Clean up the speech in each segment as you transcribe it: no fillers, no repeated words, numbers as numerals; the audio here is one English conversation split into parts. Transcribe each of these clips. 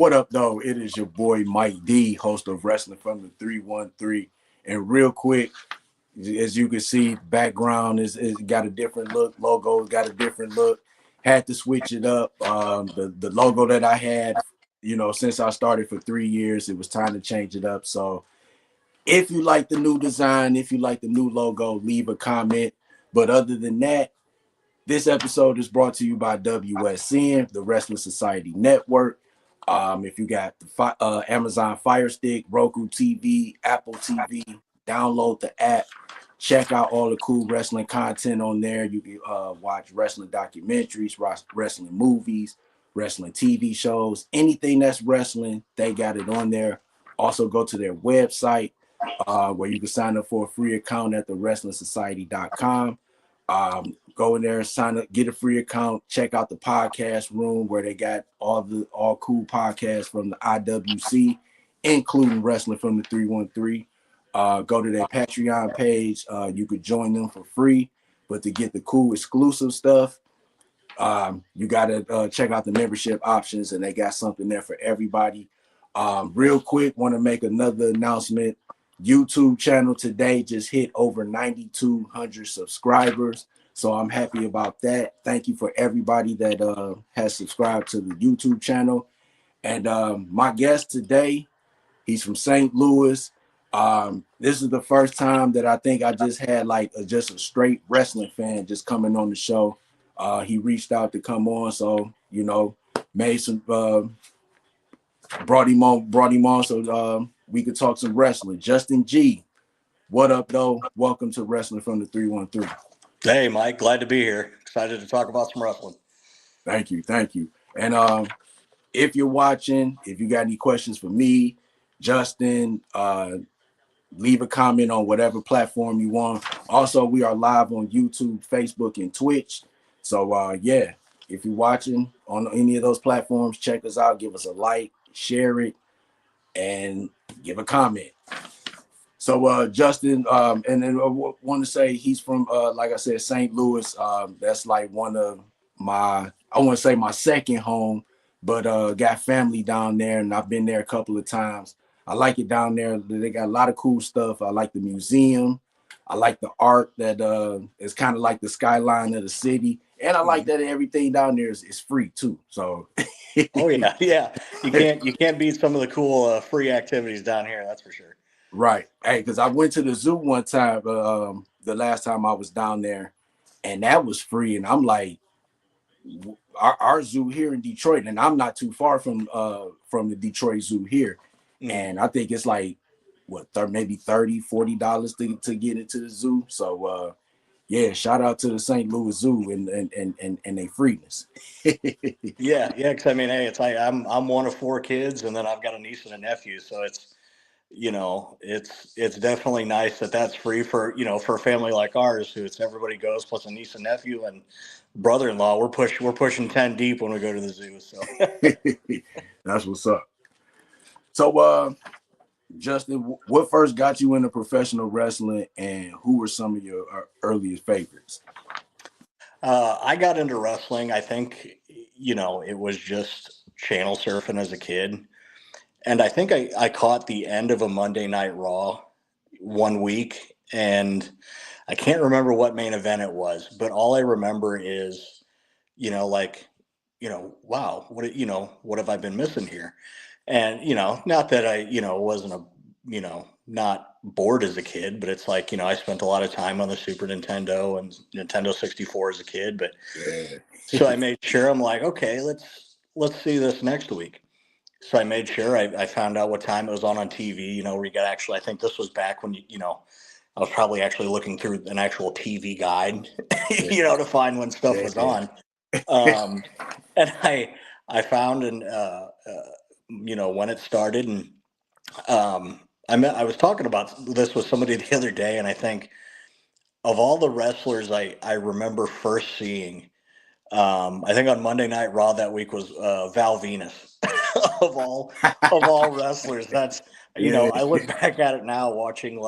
What up, though? It is your boy Mike D, host of Wrestling from the 313. And real quick, as you can see, background is got a different look. Logo got a different look. Had to switch it up. The logo that I had, since I started for 3 years, it was time to change it up. So if you like the new design, if you like the new logo, leave a comment. But other than that, this episode is brought to you by WSN, the Wrestling Society Network. If you got the Amazon Fire Stick, Roku TV, Apple TV, download the app. Check out all the cool wrestling content on there. You can watch wrestling documentaries, wrestling movies, wrestling TV shows, anything that's wrestling, they got it on there. Also go to their website where you can sign up for a free account at thewrestlingsociety.com. Go in there, sign up, get a free account, check out the podcast room where they got all cool podcasts from the IWC, including Wrestling from the 313. Go to their Patreon page. You could join them for free, but to get the cool exclusive stuff, you gotta check out the membership options, and they got something there for everybody. Real quick, want to make another announcement. YouTube channel today just hit over 9,200 subscribers. So I'm happy about that. Thank you for everybody that has subscribed to the YouTube channel. And my guest today, he's from St. Louis. This is the first time that I think I just had just a straight wrestling fan just coming on the show. He reached out to come on, so made some brought him on so we could talk some wrestling. Justin G, what up, though? Welcome to Wrestling from the 313. Hey, Mike, glad to be here. Excited to talk about some wrestling. Thank you. And if you're watching, if you got any questions for me, Justin, leave a comment on whatever platform you want. Also, we are live on YouTube, Facebook, and Twitch. So if you're watching on any of those platforms, check us out, give us a like, share it, and give a comment. So Justin, and then I want to say he's from, like I said, St. Louis. That's like one of my, I want to say my second home, but got family down there, and I've been there a couple of times. I like it down there. They got a lot of cool stuff. I like the museum. I like the art that is kind of like the skyline of the city. And I like that everything down there is free too. So oh yeah. You can't beat some of the cool free activities down here, that's for sure. Right. Hey, because I went to the zoo one time, the last time I was down there, and that was free. And I'm like, our zoo here in Detroit, and I'm not too far from the Detroit Zoo here. And I think it's like maybe $30-$40 to get into the zoo. So shout out to the St. Louis Zoo and their freeness. yeah, because I mean, hey, it's like I'm one of 4 kids, and then I've got a niece and a nephew, so it's it's definitely nice that that's free for for a family like ours, who it's everybody goes plus a niece and nephew and brother-in-law. We're pushing 10 deep when we go to the zoo. So that's what's up. So Justin, what first got you into professional wrestling, and who were some of your earliest favorites? I got into wrestling, I think, it was just channel surfing as a kid. And I think I caught the end of a Monday Night Raw one week, and I can't remember what main event it was, but all I remember is, wow, what have I been missing here? And, not that I, wasn't not bored as a kid, but it's like, I spent a lot of time on the Super Nintendo and Nintendo 64 as a kid. But so I made sure, I'm like, okay, let's see this next week. So I made sure I found out what time it was on TV, where you got actually, I think this was back when, I was probably actually looking through an actual TV guide, to find when stuff was on. And I found when it started, and I was talking about this with somebody the other day, and I think of all the wrestlers I remember first seeing, I think on Monday Night Raw that week was Val Venus. of all wrestlers. That's I look back at it now, watching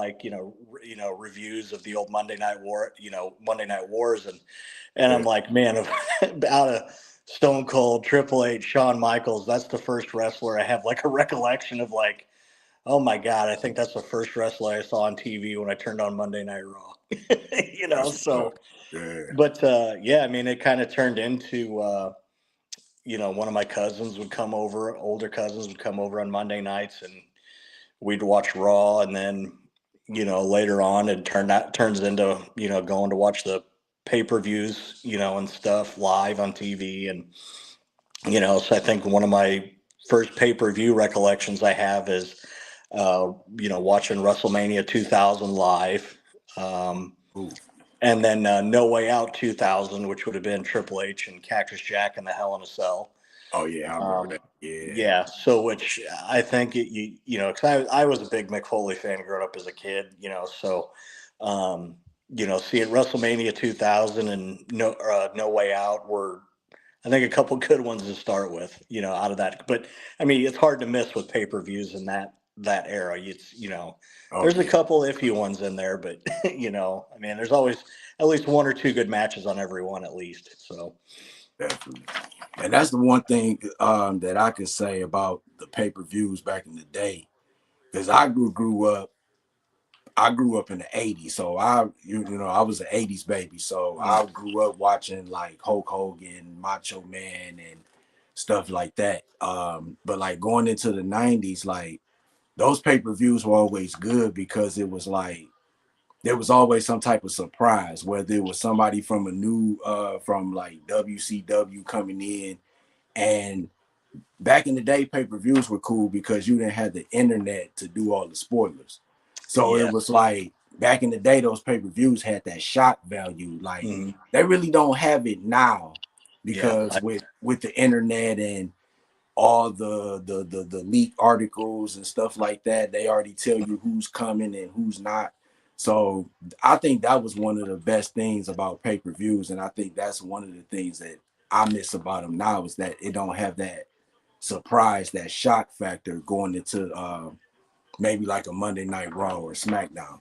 reviews of the old Monday Night Wars, and I'm like, man, out of Stone Cold, Triple H, Shawn Michaels. That's the first wrestler I have like a recollection of. Like, oh my God, I think that's the first wrestler I saw on TV when I turned on Monday Night Raw. That's what's up. So, Yeah. but yeah, I mean, it kind of turned into, one of my cousins would come over, older cousins would come over on Monday nights, and we'd watch Raw, and then later on it turns into going to watch the pay-per-views and stuff live on TV. And so I think one of my first pay-per-view recollections I have is watching WrestleMania 2000 live. Ooh. And then No Way Out 2000, which would have been Triple H and Cactus Jack in the Hell in a Cell. Oh yeah, I remember that. Yeah. Yeah, so which I think because I was a big Mick Foley fan growing up as a kid, so seeing WrestleMania 2000 and No Way Out were, I think, a couple good ones to start with, out of that. But I mean, it's hard to miss with pay-per-views in that era. It's Oh there's a yeah, couple iffy ones in there, but I mean, there's always at least one or two good matches on every one at least. So definitely. And that's the one thing that I could say about the pay-per-views back in the day. Because I grew up in the 80s. So I was an 80s baby. So I grew up watching like Hulk Hogan, Macho Man, and stuff like that. But like going into the 90s, like those pay-per-views were always good because it was like there was always some type of surprise, whether it was somebody from a new from like WCW coming in. And back in the day, pay-per-views were cool because you didn't have the internet to do all the spoilers. So it yeah. was like back in the day, those pay-per-views had that shock value. Like Mhm. they really don't have it now Yeah, because with the internet and all the leaked articles and stuff like that, they already tell you who's coming and who's not. So I think that was one of the best things about pay-per-views, and I think that's one of the things that I miss about them now is that it don't have that surprise, that shock factor going into maybe like a Monday Night Raw or SmackDown.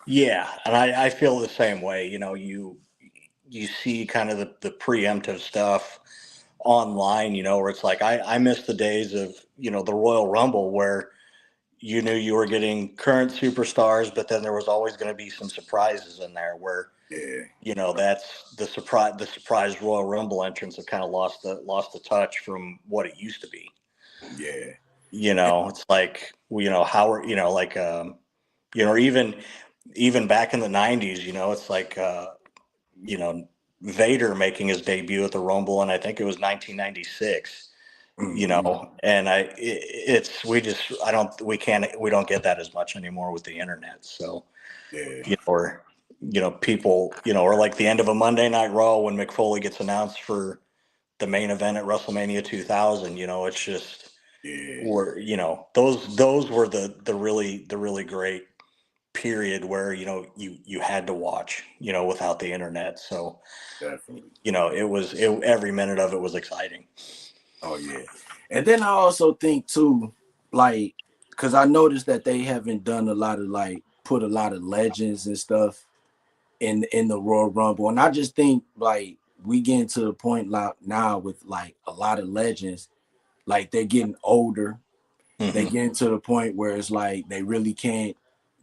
yeah, and I feel the same way. You see kind of the preemptive stuff online, where it's like I miss the days of the Royal Rumble where you knew you were getting current superstars, but then there was always going to be some surprises in there where Yeah, that's the surprise Royal Rumble entrance have kind of lost the touch from what it used to be. yeah, It's like Howard, like even back in the 90s, it's like you know Vader making his debut at the Rumble, and I think it was 1996. mm-hmm. And it's we don't get that as much anymore with the internet. So Yeah, or people or like the end of a Monday Night Raw when Mick Foley gets announced for the main event at WrestleMania 2000. It's just yeah, were those were the really great period where you had to watch without the internet. So definitely. every minute of it was exciting. Oh yeah, and then I also think too, like, because I noticed that they haven't done a lot of like put a lot of legends and stuff in the Royal Rumble, and I just think like we getting to the point like now with like a lot of legends, like they're getting older. They Hmm. getting to the point where it's like they really can't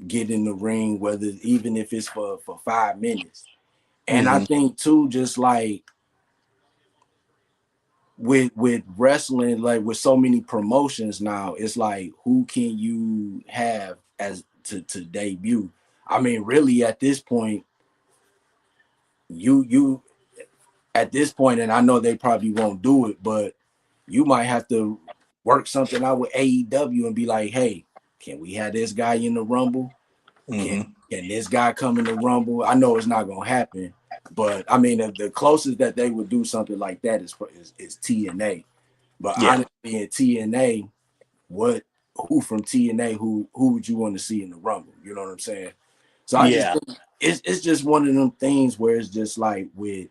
get in the ring, whether even if it's for 5 minutes. And I Hmm. think too, just like with wrestling, like with so many promotions now, it's like who can you have as to debut? I mean, really at this point, you at this point, and I know they probably won't do it, but you might have to work something out with AEW and be like, hey, can we have this guy in the Rumble? Can Hmm. can this guy come in the Rumble? I know it's not gonna happen, but I mean the closest that they would do something like that is TNA. But Yeah. honestly, in TNA, what who from TNA who would you want to see in the Rumble? You know what I'm saying? So I just Yeah. think it's just one of them things where it's just like with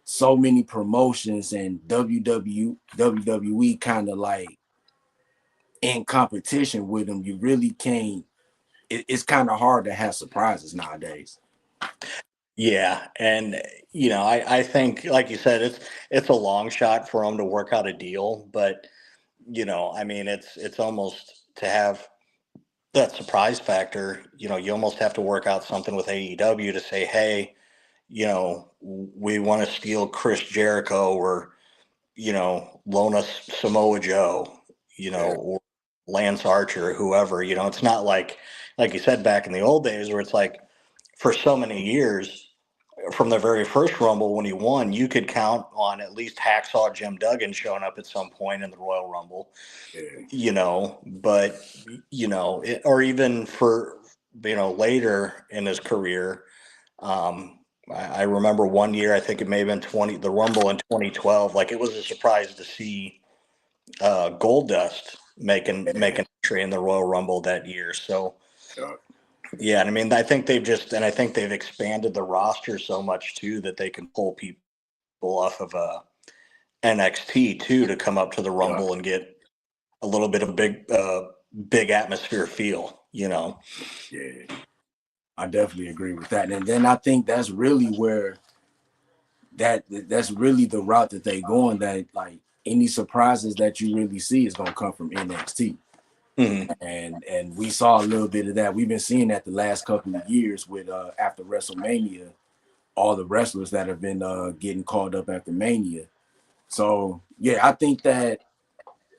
so many promotions and WWE kind of like in competition with them, you really can't. It's kind of hard to have surprises nowadays. Yeah, and I think, like you said, it's a long shot for them to work out a deal, but I mean, it's almost to have that surprise factor. You almost have to work out something with AEW to say, hey, we want to steal Chris Jericho, or loan us Samoa Joe, Yeah, or Lance Archer, whoever. It's not like you said back in the old days where it's like for so many years from the very first Rumble when he won, you could count on at least Hacksaw Jim Duggan showing up at some point in the Royal Rumble, yeah, but, or even for, later in his career. Um, I remember one year, I think it may have been the Rumble in 2012. Like, it was a surprise to see Goldust make yeah, an entry in the Royal Rumble that year. So, yeah, yeah, and I mean, I think they've expanded the roster so much too that they can pull people off of NXT too to come up to the yeah. Rumble and get a little bit of a big atmosphere feel. Yeah. I definitely agree with that. And then I think that's really where that's really the route that they going. That like any surprises that you really see is gonna come from NXT. Mm-hmm. And we saw a little bit of that. We've been seeing that the last couple of years with after WrestleMania, all the wrestlers that have been getting called up after Mania. So yeah, I think that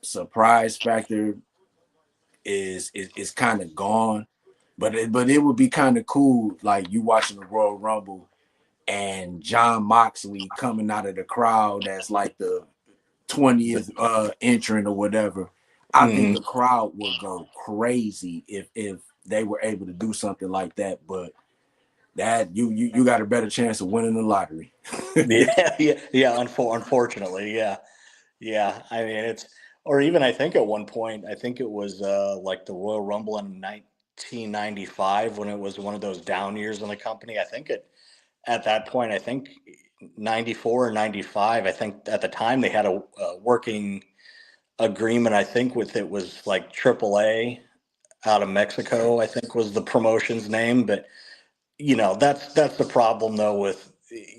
surprise factor is kind of gone. But it would be kind of cool, like you watching the Royal Rumble and John Moxley coming out of the crowd as like the 20th entrant or whatever. I think Mm-hmm. the crowd would go crazy if they were able to do something like that. But that you got a better chance of winning the lottery. Yeah, yeah. Unfortunately, yeah. Yeah, I mean or even I think at one point, I think it was like the Royal Rumble in 1995 when it was one of those down years in the company. I think at that point, I think 94 or 95, I think at the time they had a working agreement. I think with it was like AAA out of Mexico, I think was the promotion's name. But that's the problem though with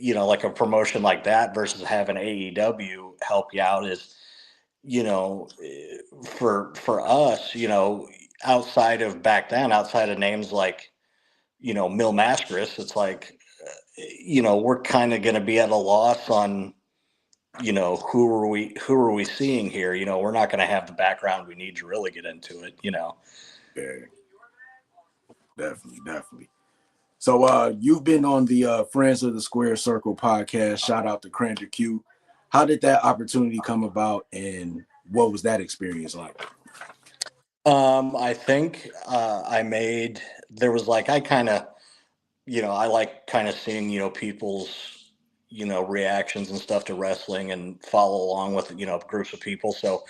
like a promotion like that versus having AEW help you out is for us, outside of back then, outside of names like, Mil Mascaris, it's like, we're kind of going to be at a loss on, who are we seeing here? We're not going to have the background we need to really get into it. Yeah, definitely, definitely. So you've been on the Friends of the Square Circle podcast. Shout out to Crander Q. How did that opportunity come about, and what was that experience like? I think there was like, I kind of, I like kind of seeing, people's, reactions and stuff to wrestling and follow along with, groups of people. So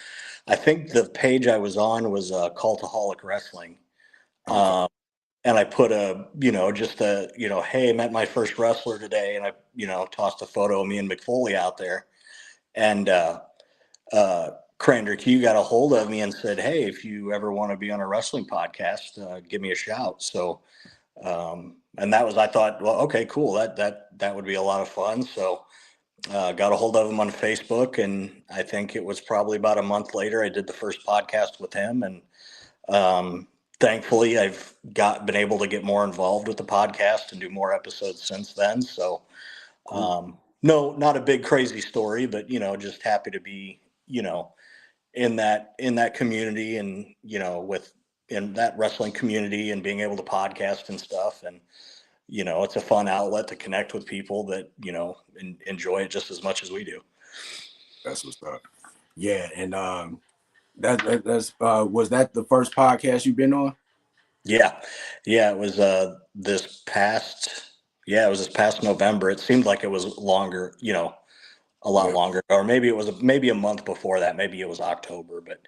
I think the page I was on was Cultaholic Wrestling. Okay. Um, and I put just hey, met my first wrestler today. And I, tossed a photo of me and Mick Foley out there. And Crander Q got a hold of me and said, hey, if you ever want to be on a wrestling podcast, give me a shout. So, and that was, I thought, well, okay, cool. That would be a lot of fun. So, got a hold of him on Facebook, and I think it was probably about a month later, I did the first podcast with him. And, thankfully I've been able to get more involved with the podcast and do more episodes since then. So, Cool. no, not a big crazy story, but, just happy to be, in that community and, in that wrestling community and being able to podcast and stuff. And, it's a fun outlet to connect with people that, enjoy it just as much as we do. That's what's up. Yeah, and that's was that the first podcast you've been on? Yeah. Yeah. It was, this past November. It seemed like it was longer, a lot Yeah. longer, or maybe it was maybe a month before that. Maybe it was October, but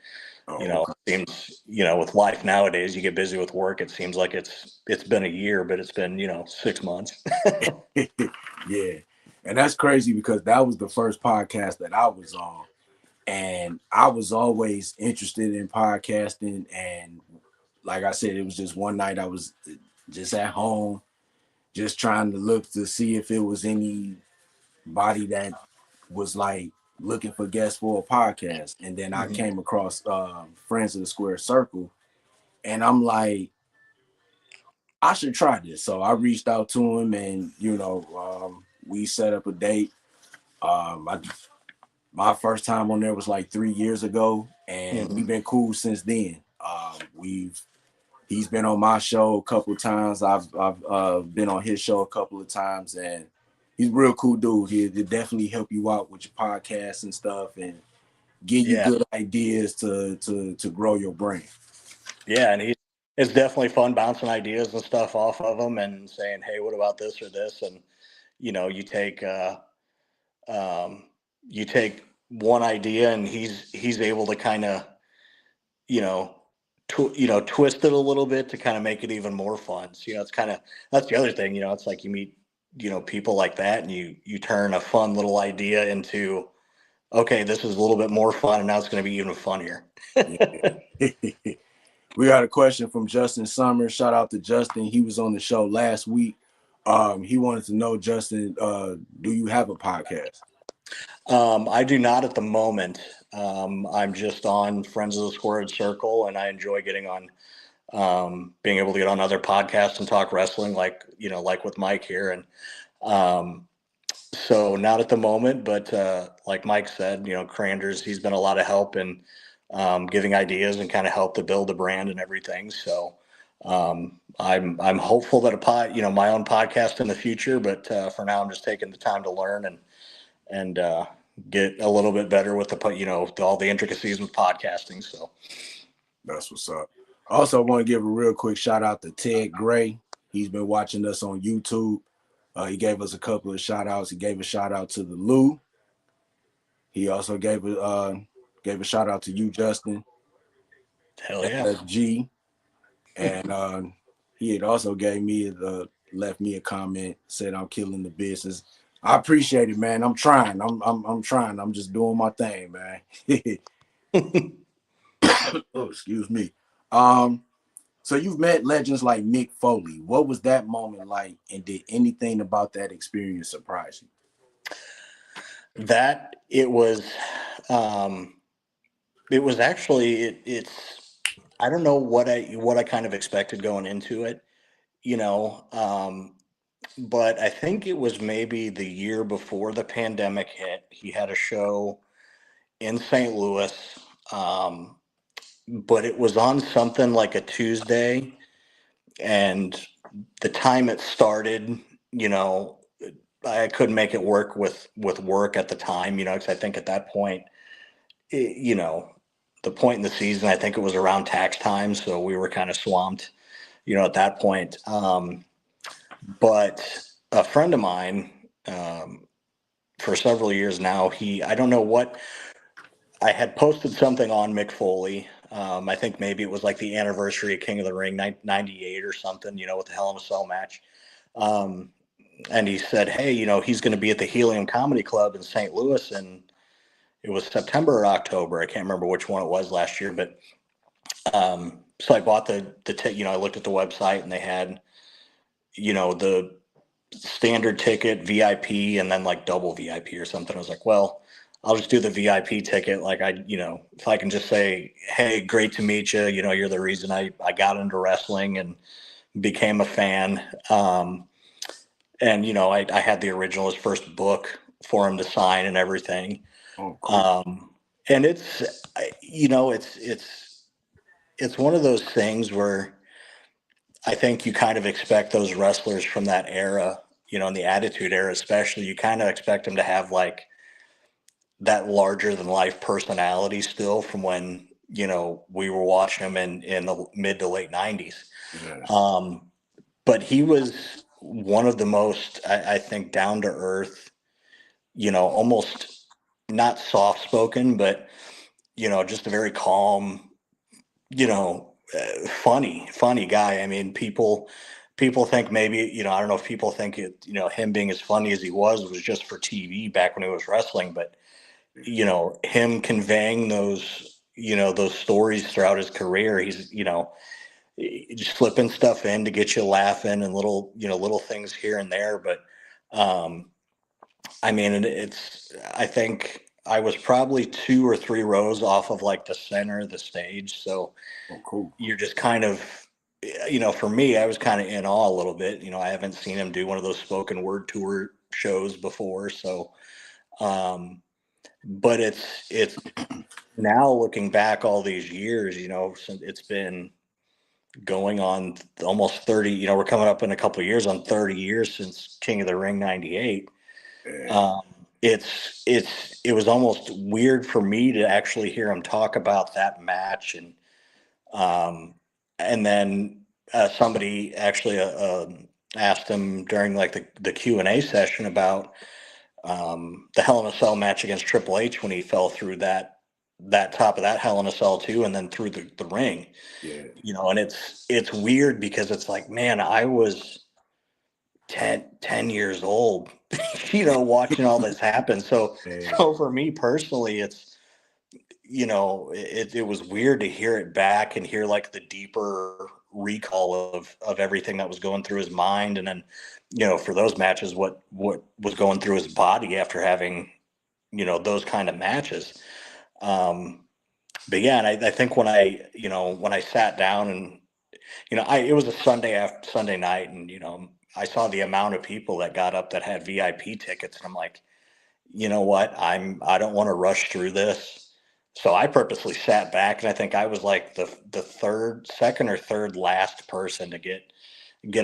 Oh, it seems, with life nowadays, you get busy with work. It seems like it's been a year, but it's been, 6 months. okay. Yeah, and that's crazy because that was the first podcast that I was on, and I was always interested in podcasting. And like I said, it was just one night I was just at home, just trying to look to see if it was anybody that was like looking for guests for a podcast. And then I Mm-hmm. came across Friends of the Square Circle, and I'm like, I should try this. So I reached out to him, and we set up a date. My first time on there was like 3 years ago, and Mm-hmm. we've been cool since then. He's been on my show a couple of times. I've been on his show a couple of times, and he's a real cool dude. He'll definitely help you out with your podcast and stuff, and give you Yeah. good ideas to grow your brand. Yeah. And it's definitely fun bouncing ideas and stuff off of him and saying, hey, what about this or this? And, um, you take one idea and he's able to kind of, you know, twist it a little bit to kind of make it even more fun. So, it's that's the other thing, it's like you meet, people like that, and you turn a fun little idea into, okay, this is a little bit more fun, and now it's going to be even funnier. Yeah. We got a question from Justin Summers. Shout out to Justin. He was on the show last week. He wanted to know, Justin, do you have a podcast? I do not at the moment. I'm just on Friends of the Squared Circle, and I enjoy getting on, being able to get on other podcasts and talk wrestling, like like with Mike here, and um, so not at the moment. But like Mike said, Cranders, he's been a lot of help in giving ideas and kind of help to build the brand and everything. So I'm hopeful that my own podcast in the future, but for now I'm just taking the time to learn and get a little bit better with all the intricacies with podcasting. So That's what's up. Also, I want to give a real quick shout out to Ted Gray. He's been watching us on YouTube. He gave us a couple of shout outs. He gave a shout out to the Lou. He also gave a shout out to you, Justin, hell yeah. LFG, and he had also left me a comment, said I'm killing the business. I appreciate it, man. I'm trying. I'm trying. I'm just doing my thing, man. Oh, excuse me. Um, so you've met legends like Mick Foley. What was that moment like, and did anything about that experience surprise you? That um it was actually it's I don't know what I kind of expected going into it, you know. But I think it was maybe the year before the pandemic hit. He had a show in St. Louis, um, but it was on something like a Tuesday, and the time it started, you know, I couldn't make it work with work at the time, because I think at that point, the point in the season, I think it was around tax time, so we were kind of swamped, at that point. But a friend of mine, for several years now, I don't know what, I had posted something on Mick Foley. I think maybe it was like the anniversary of King of the Ring, 98 or something, with the Hell in a Cell match. Um, and he said, hey, he's going to be at the Helium Comedy Club in St. Louis. And it was September or October. I can't remember which one it was last year. But so I bought I looked at the website, and they had, the standard ticket, VIP, and then like double VIP or something. I was like, well, I'll just do the VIP ticket. Like if I can just say, hey, great to meet you. You're the reason I got into wrestling and became a fan. And I had the original, his first book for him to sign and everything. Oh, cool. And it's one of those things where I think you kind of expect those wrestlers from that era, in the Attitude Era especially, you kind of expect them to have like that larger than life personality still from when, we were watching him in the mid to late 90s. Yeah. But he was one of the most, I think, down to earth, almost not soft spoken, but, just a very calm, funny guy. I mean, people think maybe, I don't know if people think him being as funny as he was just for TV back when he was wrestling, but him conveying those stories throughout his career, he's just slipping stuff in to get you laughing and little things here and there. But I mean, I think I was probably 2 or 3 rows off of like the center of the stage. So Oh, cool. you're just kind of, for me, I was kind of in awe a little bit. I haven't seen him do one of those spoken word tour shows before. So, but it's now looking back all these years, since it's been going on almost 30, we're coming up in a couple of years on 30 years since King of the Ring 98. Yeah. It was almost weird for me to actually hear him talk about that match. And then somebody actually asked him during like the Q&A session about the Hell in a Cell match against Triple H when he fell through that top of that Hell in a Cell too, and then through the ring. Yeah. And it's weird because it's like, man, I was 10 years old, watching all this happen. So for me personally, it's, it was weird to hear it back and hear like the deeper recall of everything that was going through his mind. And then, for those matches, what was going through his body after having, those kind of matches. But yeah, and I think when I sat down and, it was a Sunday night, and, I saw the amount of people that got up that had VIP tickets, and I'm like, you know what? I don't want to rush through this. So I purposely sat back, and I think I was like the second or third last person to get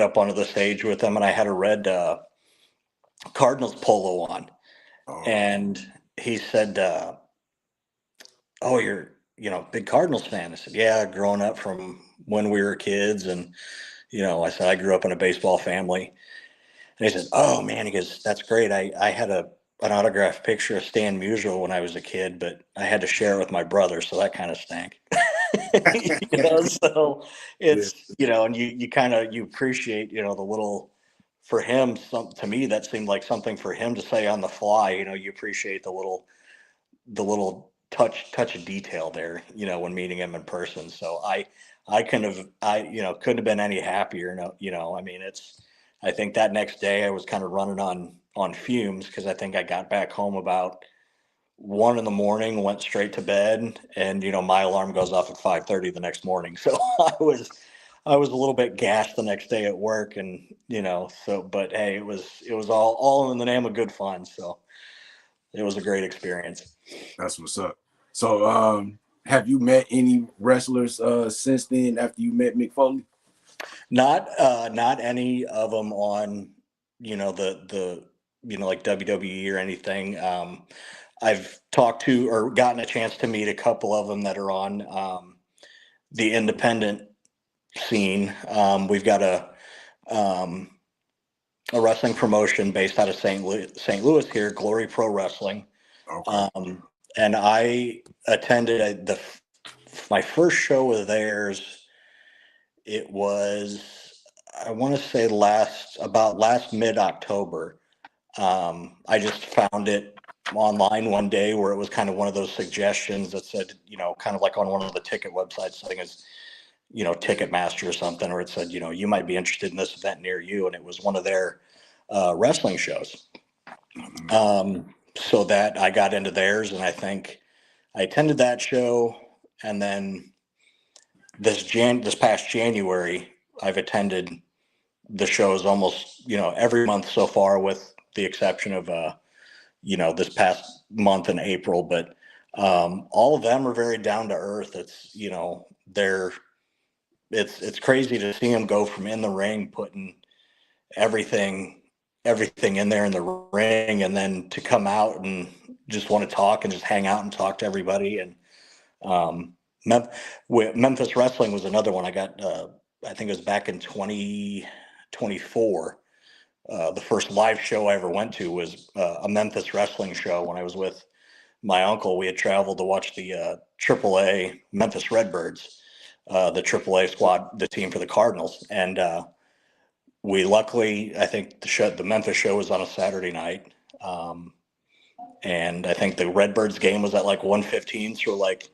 up onto the stage with them. And I had a red Cardinals polo on. Oh. And he said, oh, you're, big Cardinals fan. I said, yeah, growing up from when we were kids. And, I said, I grew up in a baseball family. And he said, oh man, he goes, that's great. I had an autographed picture of Stan Musial when I was a kid, but I had to share it with my brother. So that kind of stank. So it's, and you kind of, you appreciate, the little, for him, to me, that seemed like something for him to say on the fly. You appreciate the little touch of detail there, when meeting him in person. So I couldn't have been any happier. No, I mean, I think that next day I was kind of running on fumes, because I think I got back home about 1 a.m, went straight to bed, and my alarm goes off at 5:30 the next morning. So I was a little bit gassed the next day at work, and but hey, it was all in the name of good fun. So it was a great experience. That's what's up. So have you met any wrestlers since then, after you met Mick Foley? Not any of them on, the like WWE or anything. I've talked to or gotten a chance to meet a couple of them that are on the independent scene. We've got a wrestling promotion based out of St. Louis here, Glory Pro Wrestling. Okay. And I attended my first show of theirs. It was, I want to say last mid-October. I just found it online one day where it was kind of one of those suggestions that said, kind of like on one of the ticket websites, I think it's, Ticketmaster or something, or it said, you might be interested in this event near you. And it was one of their wrestling shows. So that I got into theirs, and I think I attended that show. And then this past January, I've attended the shows almost, every month so far, with the exception of, this past month in April. But all of them are very down to earth. It's, it's crazy to see them go from in the ring, putting everything in there in the ring, and then to come out and just want to talk and just hang out and talk to everybody. And Memphis Wrestling was another one I got. I think it was back in 2024. The first live show I ever went to was a Memphis Wrestling show when I was with my uncle. We had traveled to watch the AAA Memphis Redbirds, the AAA squad, the team for the Cardinals. And we luckily, I think the Memphis show was on a Saturday night. And I think the Redbirds game was at like 1:15. So we're like,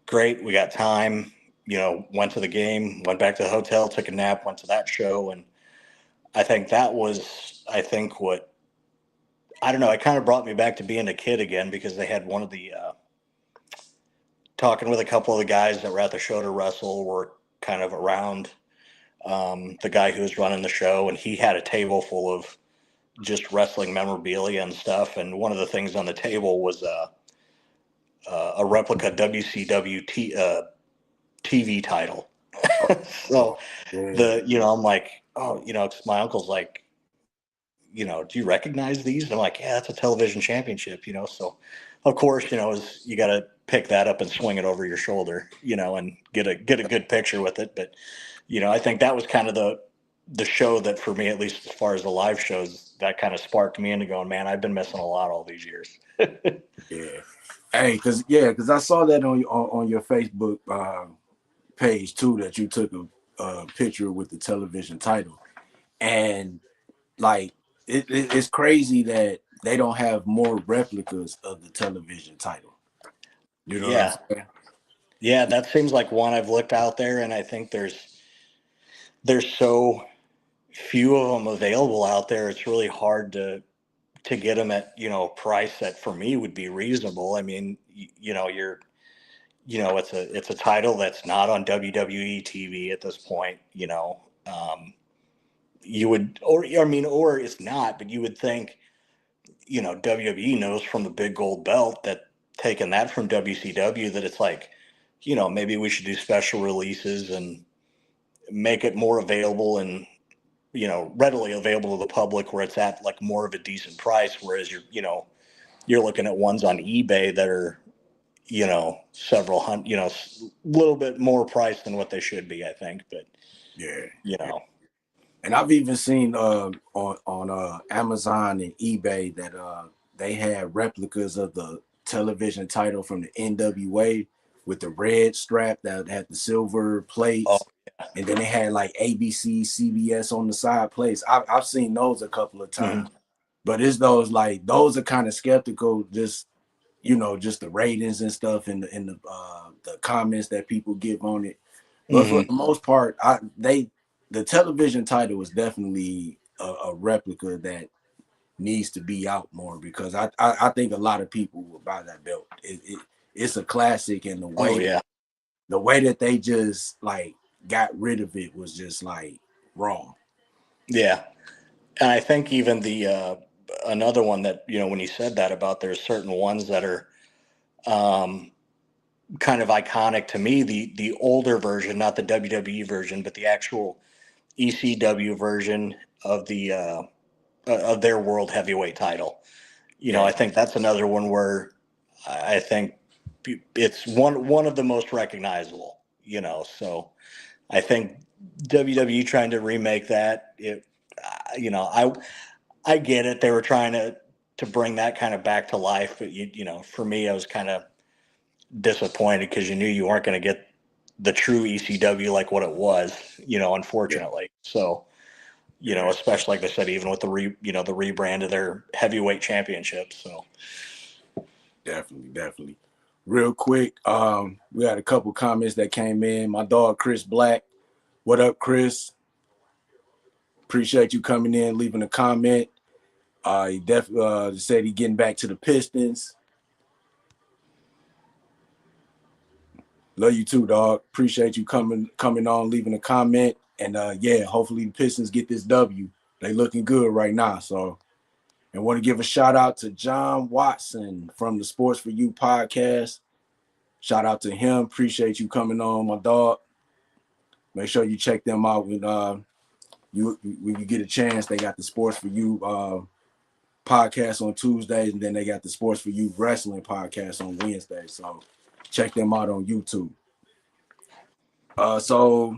great, we got time. went to the game, went back to the hotel, took a nap, went to that show. And I think that was, what, I don't know, it kind of brought me back to being a kid again, because they had one of the, talking with a couple of the guys that were at the show to wrestle were kind of around the guy who was running the show, and he had a table full of just wrestling memorabilia and stuff. And one of the things on the table was a replica WCW TV title. So Yeah. I'm like, oh, 'cause my uncle's like, do you recognize these? And I'm like, yeah, that's a television championship, So of course, you got to pick that up and swing it over your shoulder, and get a good picture with it. But, I think that was kind of the show that, for me, at least as far as the live shows, that kind of sparked me into going, man, I've been missing a lot all these years. Yeah. Hey, because I saw that on your Facebook page too, that you took a picture with the television title, and like it's crazy that they don't have more replicas of the television title. You know what I'm Yeah. saying? Yeah, that seems like one I've looked out there, and I think there's so few of them available out there. It's really hard to get them at price that for me would be reasonable. I mean, it's a title that's not on WWE TV at this point. You would, or I mean, or it's not, but you would think WWE knows from the big gold belt that, taking that from WCW, that it's like, maybe we should do special releases and make it more available and readily available to the public, where it's at like more of a decent price. Whereas you're looking at ones on eBay that are several hundred, a little bit more price than what they should be, I think. But Yeah. And I've even seen on Amazon and eBay that they had replicas of the television title from the NWA with the red strap that had the silver Oh, plates, and then they had like ABC, CBS on the side plates. I've seen those a couple of times, but it's those are kind of skeptical, just just the ratings and stuff, and the comments that people give on it. But for the most part, the television title is definitely a replica that needs to be out more, because I think a lot of people will buy that belt. It's a classic, and oh yeah, the way that they just like got rid of it was just like wrong. yeah. And I think even the another one that, when you said that, about there's certain ones that are um, kind of iconic to me. The older version, not the WWE version, but the actual ECW version of the of their world heavyweight title. I Yeah, think that's another one where I think it's one of the most recognizable. So I think WWE trying to remake that, I get it. They were trying to bring that kind of back to life, but for me, I was kind of disappointed, because you knew you weren't going to get the true ECW like what it was, yeah, unfortunately. So, yeah. especially like I said, even with the the rebrand of their heavyweight championship. So, Definitely. Real quick, we had a couple comments that came in. My dog Chris Black. What up, Chris? Appreciate you coming in, leaving a comment. He definitely said he getting back to the Pistons. Love you too, dog. Appreciate you coming on, leaving a comment. And yeah, hopefully the Pistons get this W. They looking good right now. So, and want to give a shout out to John Watson from the Sports for You podcast. Shout out to him. Appreciate you coming on, my dog. Make sure you check them out when you get a chance. They got the Sports for You podcast on Tuesdays, and then they got the Sports for You wrestling podcast on Wednesdays. So check them out on YouTube. So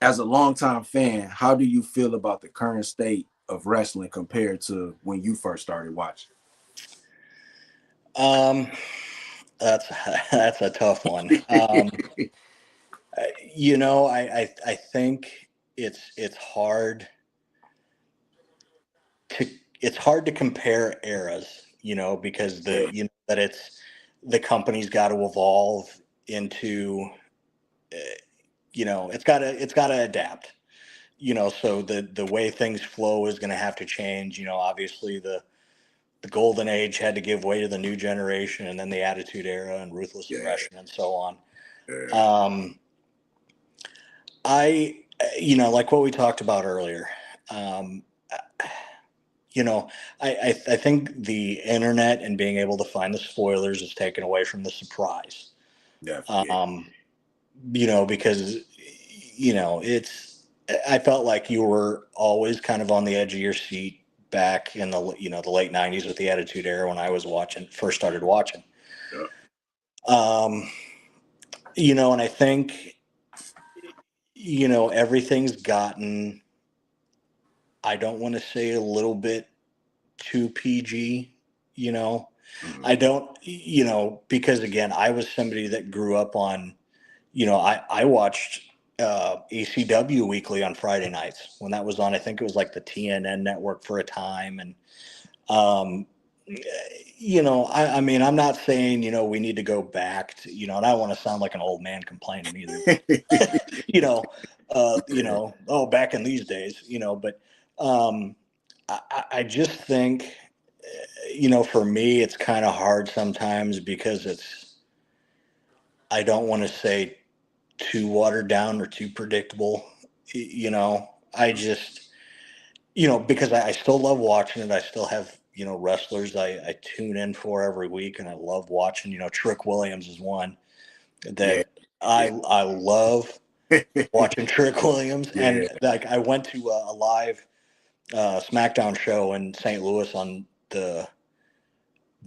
as a longtime fan, how do you feel about the current state of wrestling compared to when you first started watching? um, that's that's a tough one. I think it's hard to compare eras, because Yeah, that it's the company's got to evolve into you know, it's gotta adapt, you know, so the way things flow is going to have to change. You know, obviously the golden age had to give way to the new generation, and then the attitude era and ruthless Yeah. aggression and so on. Yeah. Um, you know, like what we talked about earlier, um, you know, I think the internet and being able to find the spoilers is taken away from the surprise. Definitely. Yeah. Um, you know, because, you know, I felt like you were always kind of on the edge of your seat back in the, you know, the late 90s with the attitude era when I was first started watching. Yeah. Um, you know, and I think, you know, everything's gotten, I don't want to say a little bit too PG, you know. Mhm. I don't, you know, because again, I was somebody that grew up on, you know, I watched ECW weekly on Friday nights when that was on. I think it was like the TNN network for a time. And, um, you know, I mean, I'm not saying, you know, we need to go back to, you know, and I don't want to sound like an old man complaining either, you know, oh, back in these days, you know, but I just think, you know, for me, it's kind of hard sometimes because I don't want to say too watered down or too predictable. You know, I just, you know, because I still love watching it. I still have, you know, wrestlers I tune in for every week and I love watching. You know, Trick Williams is one Yeah. that Yeah. I love watching Trick Williams. Yeah. And like I went to a live SmackDown show in St. Louis on the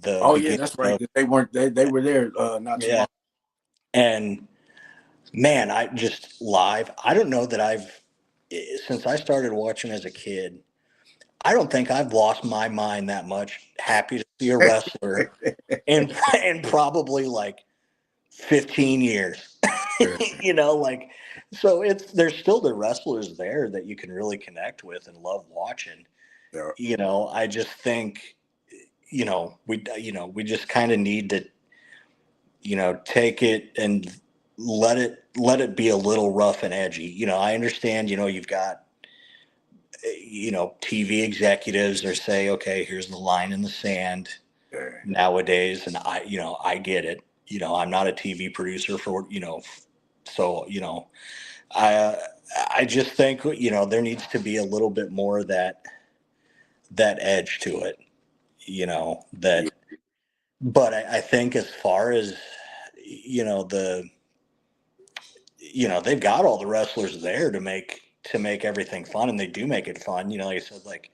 Oh yeah, beginning that's right. of, They were there not too yeah. long. And man, I just live. I don't know that since I started watching as a kid, I don't think I've lost my mind that much. Happy to see a wrestler in probably like 15 years. You know, like, so there's still the wrestlers there that you can really connect with and love watching. Yeah. You know, I just think, you know, we just kind of need to, you know, take it and let it be a little rough and edgy. You know, I understand, you know, you've got, you know, TV executives that say, okay, here's the line in the sand Yeah. nowadays. And you know, I get it. You know, I'm not a TV producer for, you know, so, you know, I, I just think, you know, there needs to be a little bit more of that edge to it, you know, Yeah. but I think as far as, you know, you know, they've got all the wrestlers there to make everything fun, and they do make it fun. You know, like I said, like,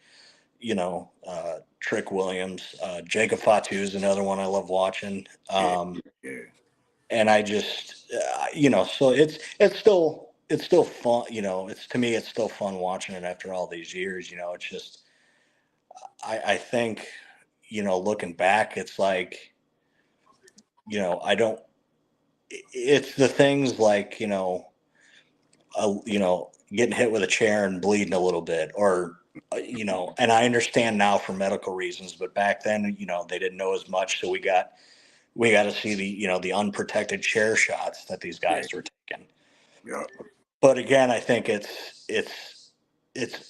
you know, Trick Williams, Jacob Fatu is another one I love watching. Yeah. Yeah. And I just, you know, so it's still fun. You know, to me, it's still fun watching it after all these years. You know, it's just, I think, you know, looking back, it's like, you know, I don't. It's the things like, you know, getting hit with a chair and bleeding a little bit, or, you know, and I understand now for medical reasons, but back then, you know, they didn't know as much, so we got to see the, you know, the unprotected chair shots that these Yeah. guys were taking. Yeah. But again, I think it's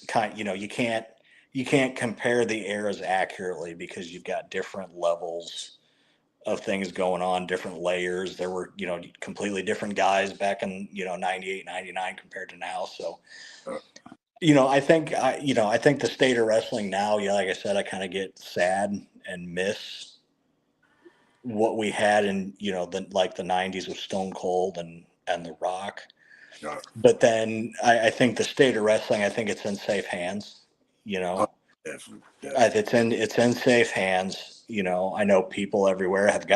kind, you know, you can't compare the eras accurately because you've got different levels of things going on, different layers. There were, you know, completely different guys back in, you know, 98, 99 compared to now. So, Yeah. you know, I think the state of wrestling now, you know, like I said, I kind of get sad and miss what we had in, you know, the 90s with Stone Cold and The Rock. Yeah. But then I think the state of wrestling, I think it's in safe hands, you Oh, know. definitely. Definitely. It's in safe hands. You know, I know people everywhere have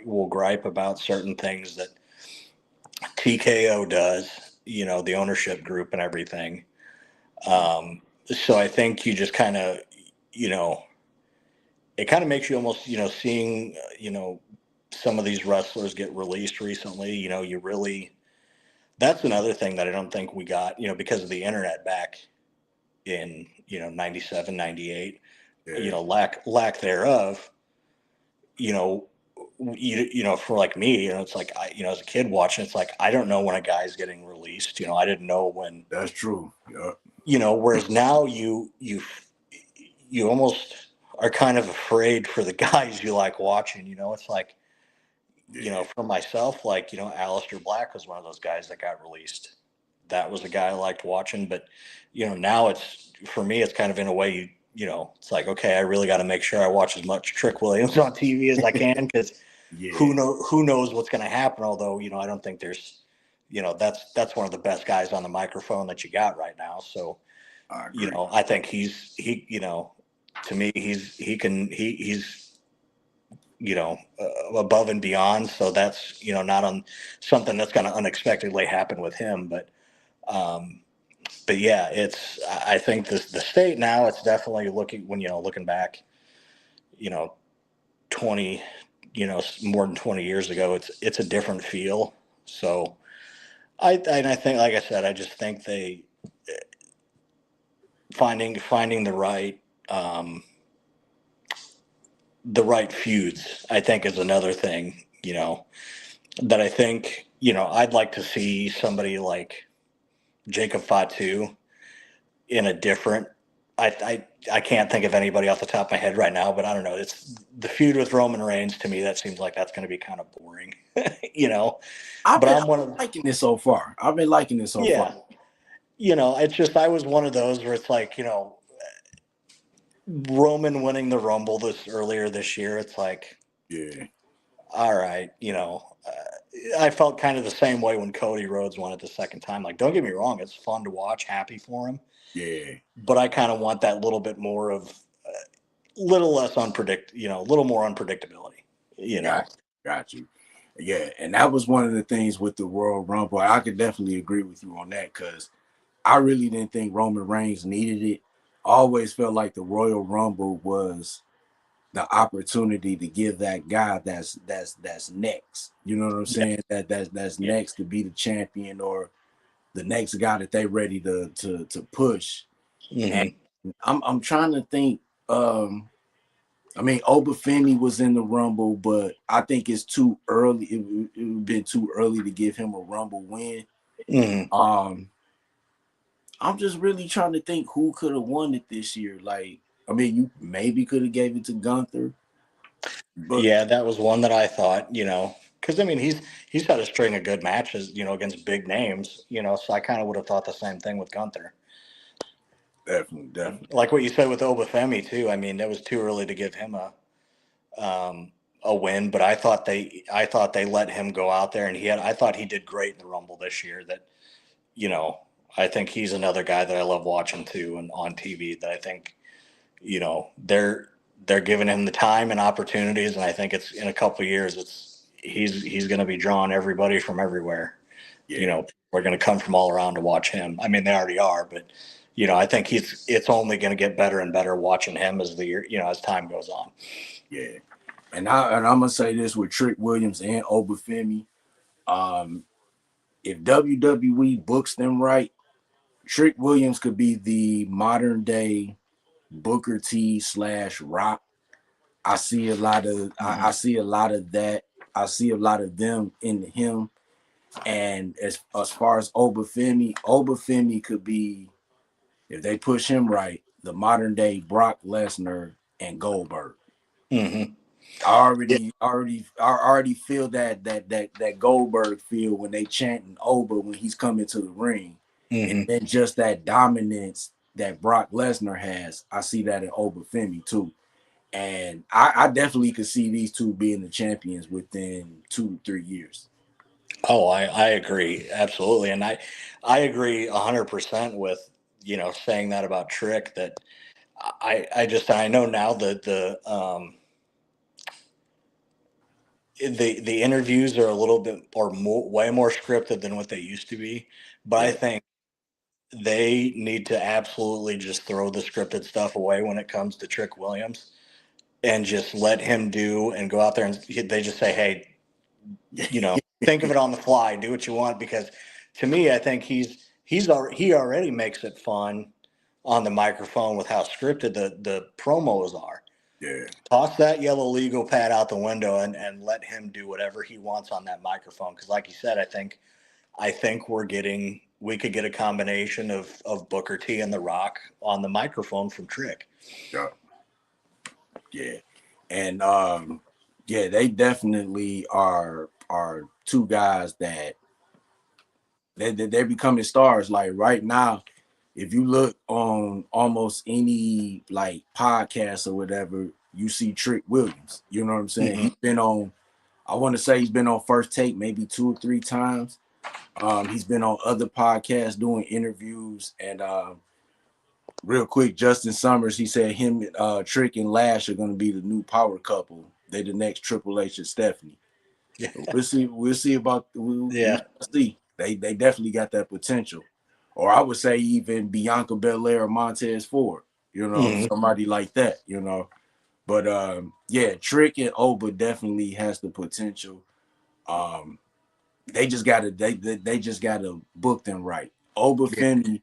will gripe about certain things that TKO does, you know, the ownership group and everything. Mhm. So I think you just kind of, you know, it kind of makes you almost, you know, seeing, you know, some of these wrestlers get released recently, you know, that's another thing that I don't think we got, you know, because of the internet back in, you know, 97, 98, you Yeah. know, lack thereof, you know, for like me, it's like, as a kid watching, it's like, I don't know when a guy's getting released. I didn't know when, That's true. Yeah. whereas now you almost are kind of afraid for the guys you like watching. It's like, Yeah. for myself, like, Alistair Black was one of those guys that got released. That was a guy I liked watching. But, now for me, it's kind of in a way, it's like, okay, I really got to make sure I watch as much Trick Williams on TV as I can, because Yeah. who knows what's going to happen. Although, I don't think there's, that's one of the best guys on the microphone that you got right now. So, I agree. I think to me, he's above and beyond. So that's, not on something that's going to unexpectedly happen with him. Um, but yeah, I think the state now, it's definitely looking back, you know, 20, more than 20 years ago, it's a different feel. So and I think, like I said, I just think they finding um, the right feuds, I think, is another thing, that I think, I'd like to see somebody like Jacob Fatu in a different. I can't think of anybody off the top of my head right now, but I don't know. It's the feud with Roman Reigns. To me, that seems like that's going to be kind of boring, you know. I've But been I'm one of liking this so far. I've been liking this so far. yeah, it's just I was one of those where it's like, Roman winning the Rumble earlier this year. It's like, Yeah. all right, I felt kind of the same way when Cody Rhodes won it the second time. Like, don't get me wrong, it's fun to watch, happy for him, Yeah. but I kind of want that little bit more of, little less a little more unpredictability, you know. Got you. Yeah, and that was one of the things with the Royal Rumble. I could definitely agree with you on that because I really didn't think Roman Reigns needed it. I always felt like the Royal Rumble was the opportunity to give that guy that's next. You know what I'm Yeah. saying? That's Yeah. next to be the champion or the next guy that they ready to push. And Hmm. I'm trying to think. I mean, Obafemi was in the Rumble, but I think it's too early. It would have been too early to give him a Rumble win. Hmm. Um, I'm just really trying to think who could have won it this year. Like, I mean, you maybe could have gave it to Gunther, but Yeah, that was one that I thought, because I mean he's had a string of good matches, against big names, so I kind of would have thought the same thing with Gunther. definitely, Like what you said with Obafemi too. I mean, it was too early to give him a win, but I thought they let him go out there, and I thought he did great in the Rumble this year. That you know I think he's another guy that I love watching too, and on TV that I think they're giving him the time and opportunities, and I think it's in a couple of years he's going to be drawing everybody from everywhere. yeah, We're going to come from all around to watch him. I mean, they already are, but I think it's only going to get better and better watching him as the year, as time goes on. yeah. And I'm gonna say this with Trick Williams and Obafemi. Um, if WWE books them right, Trick Williams could be the modern day Booker T / Rock. I see a lot of I Hmm. see a lot of that. I see a lot of them in him. And as far as Obafemi could be, if they push him right, the modern day Brock Lesnar and Goldberg. Hmm. I already feel that Goldberg feel when they chanting Oba when he's coming to the ring, and Hmm. then just that dominance that Brock Lesnar has. I see that in Obafemi too, and I definitely could see these two being the champions within 2 to 3 years. Oh, I agree absolutely, and I agree 100% with saying that about Trick. That I know now that the interviews are a little bit or way more scripted than what they used to be, but I Yeah, think they need to absolutely just throw the scripted stuff away when it comes to Trick Williams and just let him do and go out there, and they just say, hey, think of it on the fly, do what you want. Because to me, I think he already makes it fun on the microphone with how scripted the promos are. Yeah. Toss that yellow legal pad out the window and let him do whatever he wants on that microphone. Because, like you said, I think we could get a combination of Booker T and The Rock on the microphone from Trick. Yeah. Yeah. And yeah, they definitely are two guys that they're becoming stars. Like right now, if you look on almost any like podcast or whatever, you see Trick Williams. You know what I'm saying? Mm-hmm. He's been on, I want to say he's been on First Take maybe 2 or 3 times. He's been on other podcasts doing interviews. And real quick, Justin Summers, he said him, Trick and Lash are going to be the new power couple. They're the next Triple H and Stephanie. Yeah. We'll see. We'll see about. Yeah. See. They definitely got that potential, or I would say even Bianca Belair or Montez Ford. You know, Mm-hmm. somebody like that. You know, but yeah, Trick and Oba definitely has the potential. They just gotta they just gotta book them right. Yeah. Obafemi,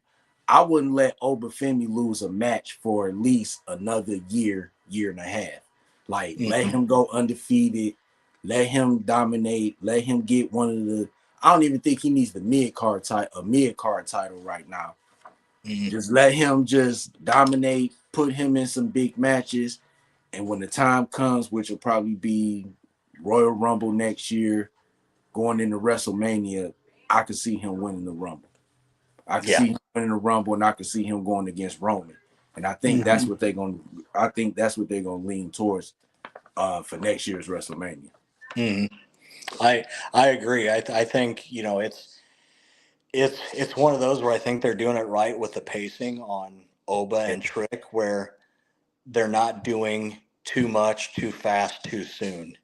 I wouldn't let Obafemi lose a match for at least another year, year and a half. Like let Mm-hmm. him go undefeated, let him dominate, let him get one of the. I don't even think he needs the mid card title right now. Mm-hmm. Just let him just dominate, put him in some big matches, and when the time comes, which will probably be Royal Rumble next year, going into WrestleMania, I could see him winning the Rumble. I could Yeah. see him winning the Rumble, and I could see him going against Roman. And I think Mm-hmm. that's what they're going. I think that's what they're going to lean towards for next year's WrestleMania. Mm-hmm. I agree. I think it's one of those where I think they're doing it right with the pacing on Oba Yeah, and Trick, where they're not doing too much, too fast, too soon.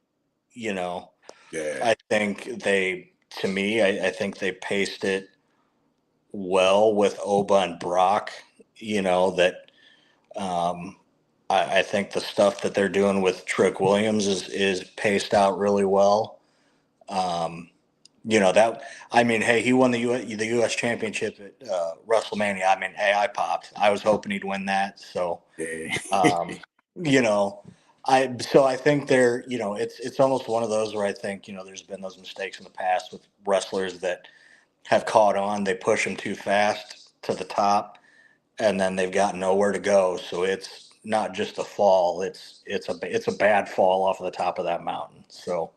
You know, yeah, I think to me, I think they paced it well with Oba and Brock. That um, I think the stuff that they're doing with Trick Williams is paced out really well. Um, that I mean, hey, he won the U.S. Championship at WrestleMania. I mean, hey, I popped. I was hoping he'd win that. So, yeah, um, you know, I think it's almost one of those where I think there's been those mistakes in the past with wrestlers that have caught on. They push them too fast to the top, and then they've got nowhere to go. So it's not just a fall; it's a bad fall off of the top of that mountain. So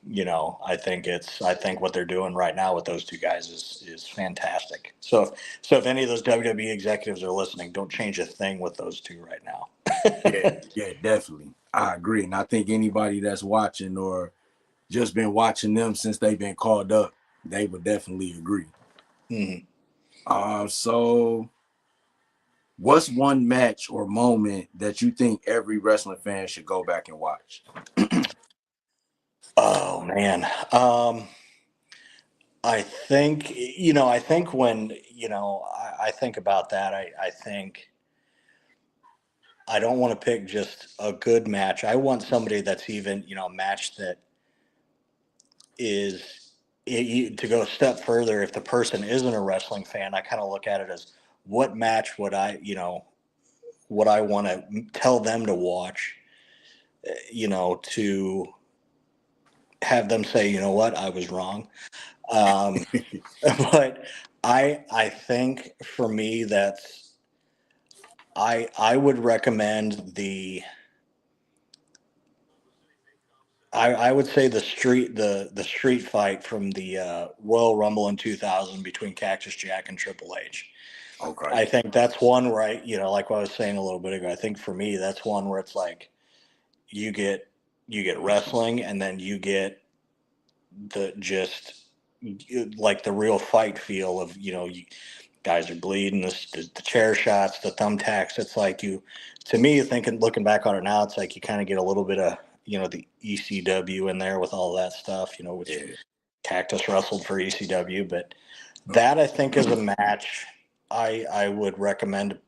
I think what they're doing right now with those two guys is fantastic. So if any of those WWE executives are listening, don't change a thing with those two right now. yeah, yeah, definitely. I agree, and I think anybody that's watching or just been watching them since they've been called up, they would definitely agree. Mhm. So what's one match or moment that you think every wrestling fan should go back and watch? Oh man, I think when I think about that, I think I don't want to pick just a good match. I want somebody that's even a match that is to go a step further. If the person isn't a wrestling fan, I kind of look at it as what match would I want to tell them to watch, to have them say, you know what, I was wrong. Um, but I think for me, I would recommend I would say the street fight from the Royal Rumble in 2000 between Cactus Jack and Triple H. Okay. I think that's one where like what I was saying a little bit ago. I think for me, that's one where it's like you get wrestling, and then you get the just like the real fight feel of guys are bleeding, the chair shots, the thumbtacks. It's like to me, looking back on it now, it's like you kind of get a little bit of the ECW in there with all that stuff, which Yeah. Cactus wrestled for ECW, but that I think is a match I would recommend,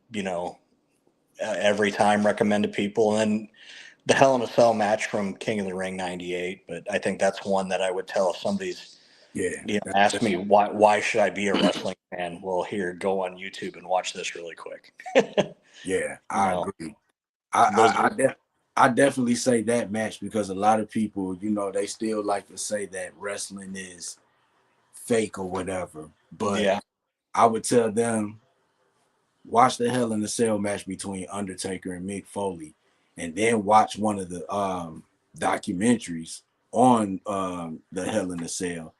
every time recommend to people. And then the Hell in a Cell match from King of the Ring '98. But I think that's one that I would tell if somebody's Yeah. ask me why should I be a wrestling fan? Well, here, go on YouTube and watch this really quick. Yeah. you I know, agree. those I, are I def- I definitely say that match because a lot of people, they still like to say that wrestling is fake or whatever. But Yeah. I would tell them, watch the Hell in the Cell match between Undertaker and Mick Foley, and then watch one of the documentaries on the Hell in the Cell.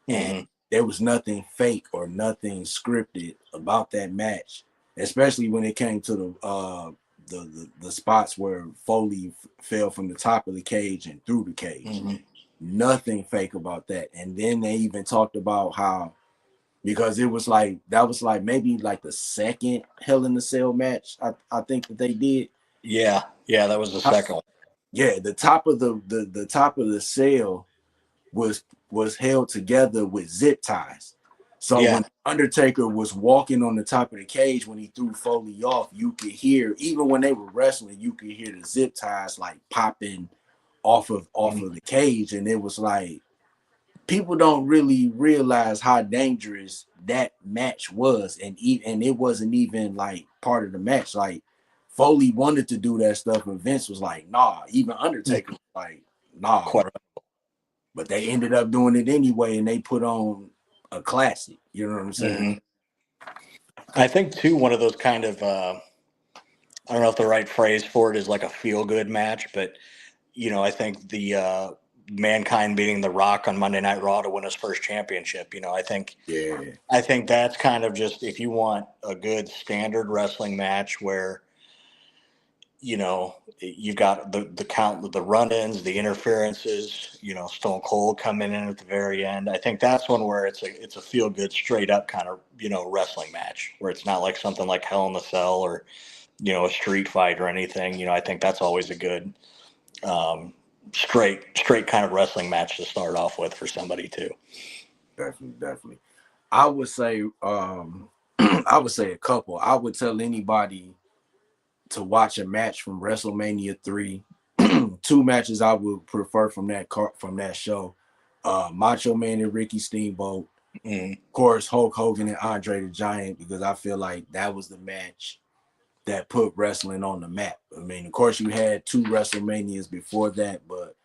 And Hmm. there was nothing fake or nothing scripted about that match, especially when it came to the spots where Foley fell from the top of the cage and through the cage. Hmm. Nothing fake about that. And then they even talked about how, because it was like that was like maybe like the second Hell in the Cell match I think that they did. Yeah. Yeah. That was the second one. Yeah, the top of the top of the cell was held together with zip ties. So Yeah. when Undertaker was walking on the top of the cage when he threw Foley off, you could hear, even when they were wrestling, you could hear the zip ties like popping off Mhm. of the cage. And it was like, people don't really realize how dangerous that match was, and it wasn't even like part of the match. Like, Foley wanted to do that stuff, and Vince was like, nah. Even Undertaker was like, nah, Quite. bro. But they ended up doing it anyway, and they put on a classic. You know what I'm saying? Hmm. I think too, one of those kind of, I don't know if the right phrase for it is like a feel good match, but I think the Mankind beating The Rock on Monday Night Raw to win his first championship. Yeah, I think that's kind of just, if you want a good standard wrestling match where you've got the count, the run-ins, the interferences, Stone Cold coming in at the very end. I think that's one where it's a feel good, straight up kind of wrestling match where it's not like something like Hell in the Cell or a street fight or anything. I think that's always a good um, straight kind of wrestling match to start off with for somebody too. definitely, definitely. I would say, I would say a couple. I would tell anybody to watch a match from WrestleMania 3. Two matches I would prefer from that show. Macho Man and Ricky Steamboat. Mm, Of course, Hulk Hogan and Andre the Giant, because I feel like that was the match that put wrestling on the map. I mean, of course, you had two WrestleManias before that, but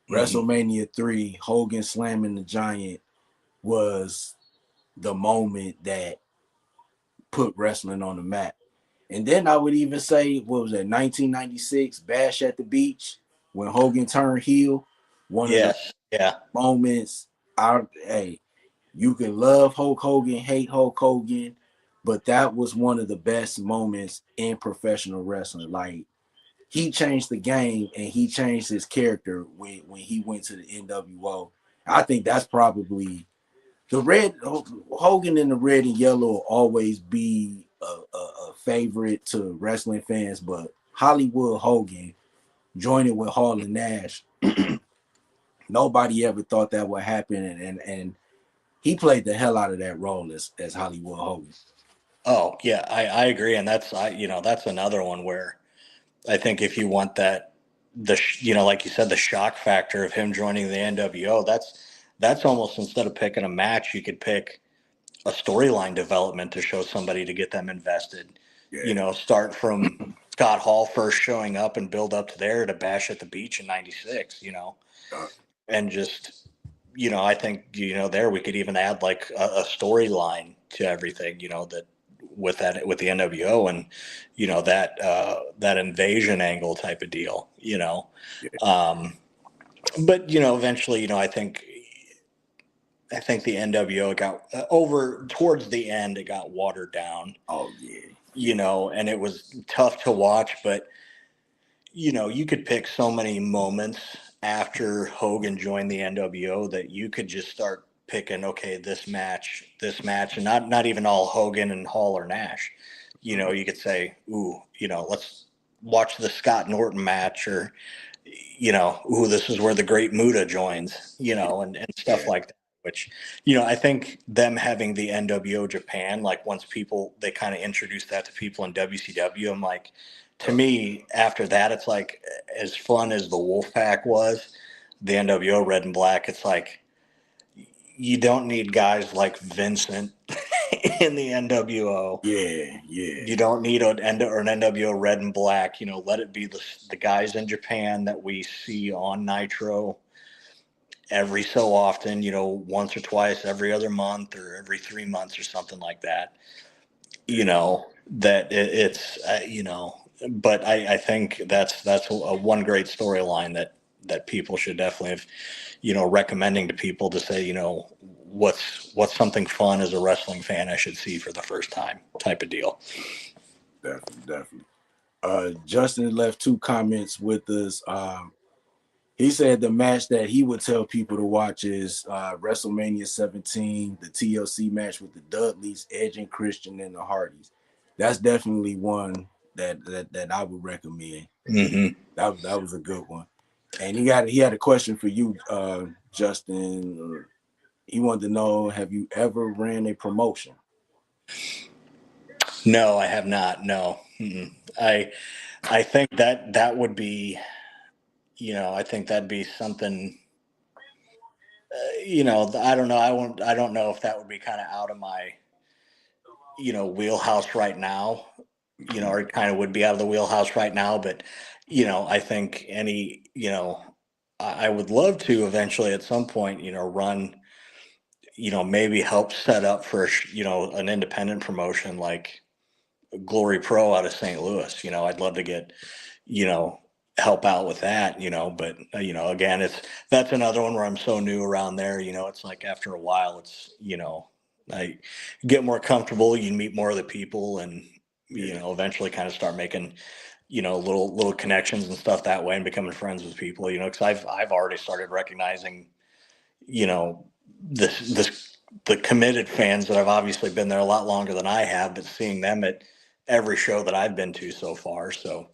mm, WrestleMania 3, Hogan slamming the Giant was the moment that put wrestling on the map. And then I would even say, what was that, 1996 Bash at the Beach, when Hogan turned heel, one of the yes, yeah. moments. Hey, you can love Hulk Hogan, hate Hulk Hogan, but that was one of the best moments in professional wrestling. Like, he changed the game and he changed his character when he went to the NWO. I think that's probably the red. Hogan in the red and yellow will always be a favorite to wrestling fans, but Hollywood Hogan joining with Hall and Nash, nobody ever thought that would happen, and he played the hell out of that role as Hollywood Hogan. Oh yeah, I agree, and that's another one where I think if you want that, like you said, the shock factor of him joining the NWO, that's almost, instead of picking a match, you could pick a storyline development to show somebody to get them invested. Yeah. Start from Scott Hall first showing up and build up to there to Bash at the Beach in '96. And just I think there we could even add like a storyline to everything. That with the NWO and that invasion angle type of deal. Yeah. Um, but eventually I think the NWO got over towards the end. It got watered down, Oh yeah. Yeah. and it was tough to watch. But you could pick so many moments after Hogan joined the NWO that you could just start picking. Okay, this match, and not even all Hogan and Hall or Nash. You could say, ooh, let's watch the Scott Norton match, or ooh, this is where the Great Muta joins, and stuff Yeah. like that. Which, I think them having the NWO Japan, like once people, they kind of introduced that to people in WCW, I'm like, to me, after that, it's like, as fun as the Wolfpack was, the NWO Red and Black, it's like, you don't need guys like Vincent in the NWO. Yeah. You don't need an NWO red and black. Let it be the guys in Japan that we see on Nitro every so often, once or twice every other month or every 3 months or something like that. That it's but I think that's a one great storyline that people should definitely have, recommending to people to say, what's something fun as a wrestling fan I should see for the first time type of deal. Definitely. Justin left 2 comments with us. He said the match that he would tell people to watch is WrestleMania 17, the TLC match with the Dudleys, Edge and Christian, and the Hardys. That's definitely one that I would recommend. Mm-hmm. That was a good one. And he had a question for you, Justin. He wanted to know, have you ever ran a promotion? No, I have not. No. Mm-mm. I think that would be, I think that'd be something, I don't know. I don't know if that would be kind of out of my, wheelhouse right now, or it kind of would be out of the wheelhouse right now. But, I think I would love to eventually at some point, run, maybe help set up for, an independent promotion like Glory Pro out of St. Louis. I'd love to get, help out with that, but again, that's another one where I'm so new around there. It's like after a while, it's, I get more comfortable, you meet more of the people, and eventually kind of start making, little connections and stuff that way, and becoming friends with people, because I've already started recognizing, the committed fans that have obviously been there a lot longer than I have, but seeing them at every show that I've been to so far. So,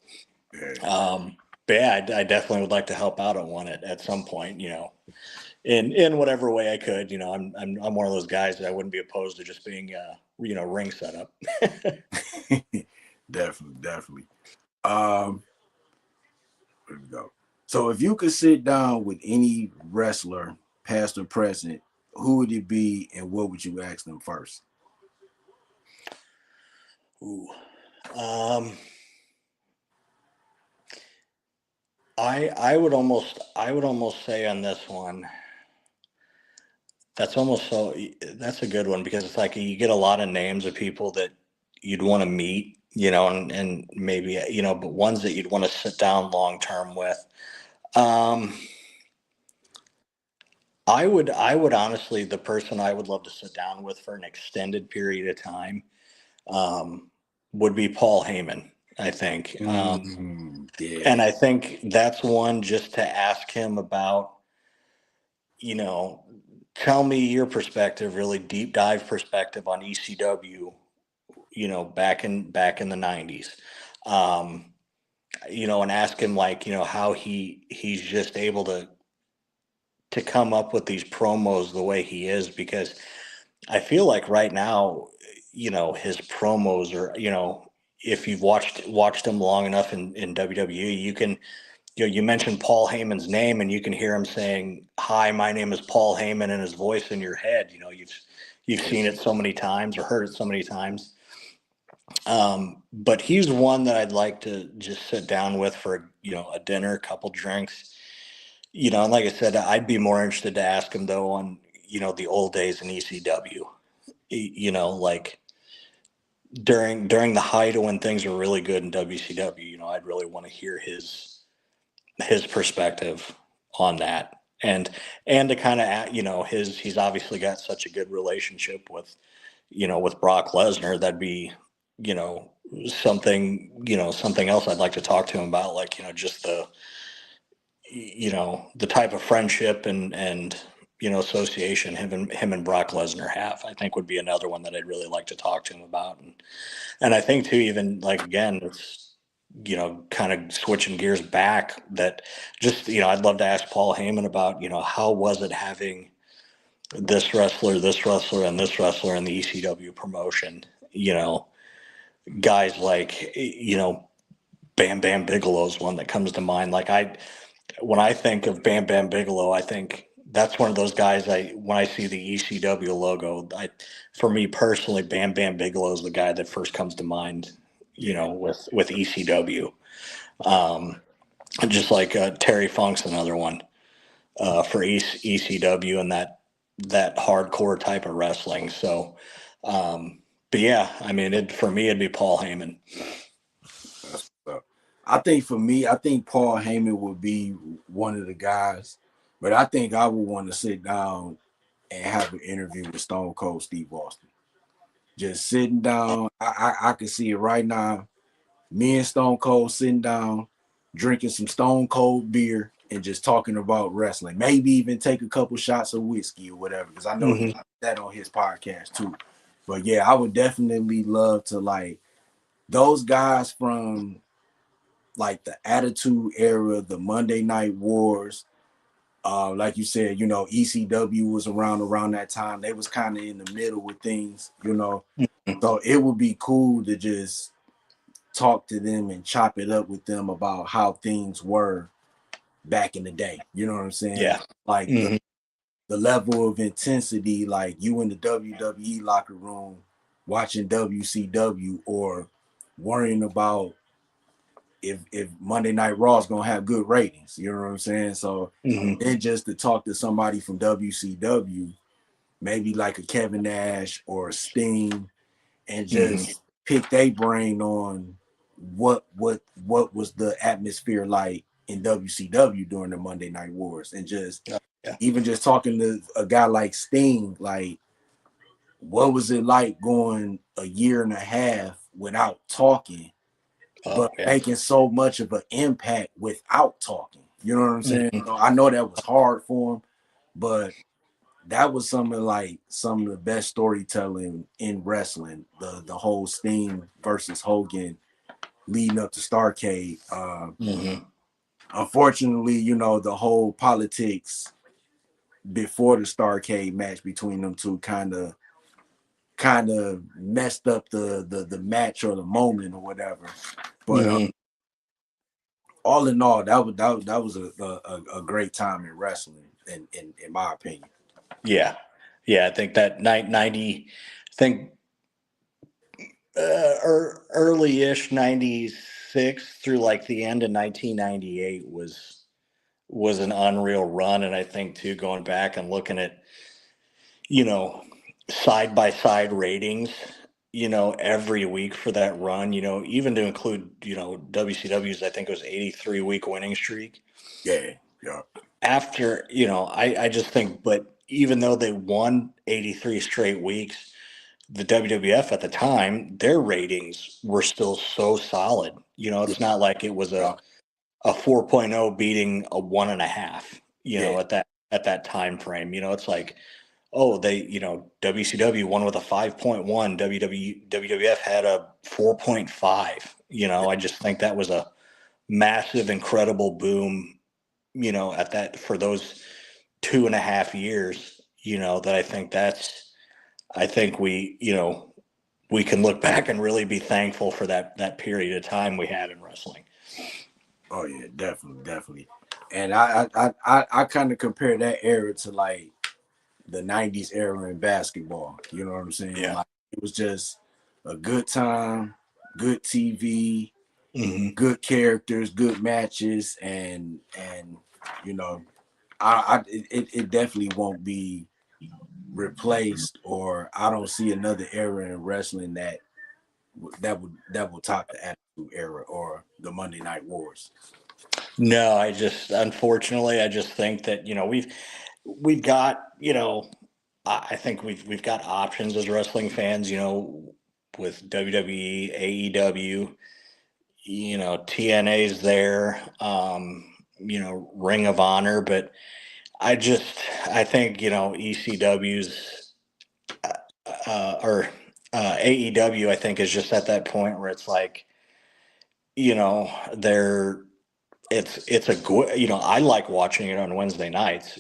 but yeah, I definitely would like to help out on one at some point, in whatever way I could. I'm one of those guys that I wouldn't be opposed to just being, ring setup. Definitely. There we go. So if you could sit down with any wrestler, past or present, who would it be, and what would you ask them first? Ooh. I would almost say on this one, that's a good one, because it's like you get a lot of names of people that you'd want to meet, and maybe, but ones that you'd want to sit down long term with. I would honestly, the person I would love to sit down with for an extended period of time, would be Paul Heyman, I think. Yeah. And I think that's one just to ask him about, tell me your perspective, really deep dive perspective on ECW, back in the 90s. And ask him, like, how he's just able to come up with these promos the way he is, because I feel like right now, his promos are, if you've watched him long enough in WWE, you can, you mentioned Paul Heyman's name and you can hear him saying, "Hi, my name is Paul Heyman," and his voice in your head. You've seen it so many times or heard it so many times. But he's one that I'd like to just sit down with for, a dinner, a couple drinks. And like I said, I'd be more interested to ask him though on, the old days in ECW. Like during the height of when things were really good in WCW, I'd really want to hear his perspective on that. And to kind of, he's obviously got such a good relationship with Brock Lesnar. That'd be, something else I'd like to talk to him about, like, just the type of friendship and association him and Brock Lesnar have, I think would be another one that I'd really like to talk to him about. And I think too, even like, again, it's, kind of switching gears back, that just, I'd love to ask Paul Heyman about, how was it having this wrestler, and this wrestler in the ECW promotion, guys like, Bam Bam Bigelow's one that comes to mind. Like when I think of Bam Bam Bigelow, I think that's one of those guys. When I see the ECW logo, for me personally, Bam Bam Bigelow is the guy that first comes to mind. Yeah. With ECW, just like Terry Funk's another one for ECW and that hardcore type of wrestling. So, but yeah, I mean, for me, it'd be Paul Heyman. That's what's up. I think for me, I think Paul Heyman would be one of the guys, but I think I would want to sit down and have an interview with Stone Cold Steve Austin. Just sitting down, I can see it right now. Me and Stone Cold sitting down, drinking some Stone Cold beer, and just talking about wrestling. Maybe even take a couple shots of whiskey or whatever, because I know he did that on his podcast too. But yeah, I would definitely love to, like, those guys from like the Attitude Era, the Monday Night Wars. Like you said, ECW was around that time. They was kind of in the middle with things. So it would be cool to just talk to them and chop it up with them about how things were back in the day. You know what I'm saying? Yeah. Like the level of intensity, like you in the WWE locker room watching WCW, or worrying about if Monday Night Raw is gonna have good ratings. You know what I'm saying? So then just to talk to somebody from WCW, maybe like a Kevin Nash or a Sting, and just pick their brain on what was the atmosphere like in WCW during the Monday Night Wars, and just even just talking to a guy like Sting, like, what was it like going a year and a half without talking, but making so much of an impact without talking? You know what I'm saying? So I know that was hard for him, but that was some of the best storytelling in wrestling. The whole Sting versus Hogan leading up to Starrcade. Unfortunately, the whole politics before the Starrcade match between them two kind of messed up the match or the moment or whatever. But all in all, that was a great time in wrestling, in my opinion. Yeah. I think that 90, I think early-ish 96 through like the end of 1998 was an unreal run. And I think too, going back and looking at, side by side ratings, every week for that run, even to include, WCW's, I think it was 83-week winning streak. Yeah. After, I just think, but even though they won 83 straight weeks, the WWF at the time, their ratings were still so solid. It's not like it was a 4.0 beating a 1.5, at that time frame. It's like, oh, they, WCW won with a 5.1, WWF had a 4.5. I just think that was a massive, incredible boom, at that, for those 2.5 years, that I think we can look back and really be thankful for that period of time we had in wrestling. Oh yeah, definitely. And I kind of compare that era to like the 90s era in basketball. You know what I'm saying? Yeah. Like, it was just a good time, good TV, good characters, good matches, and it definitely won't be replaced, or I don't see another era in wrestling that will top the Attitude Era or the Monday Night Wars. No, unfortunately, I just think that, we've got, I think we've got options as wrestling fans, with WWE, AEW, TNA's there, Ring of Honor, but I think, ECW's, or AEW, I think, is just at that point where it's like, they're, it's a good, I like watching it on Wednesday nights,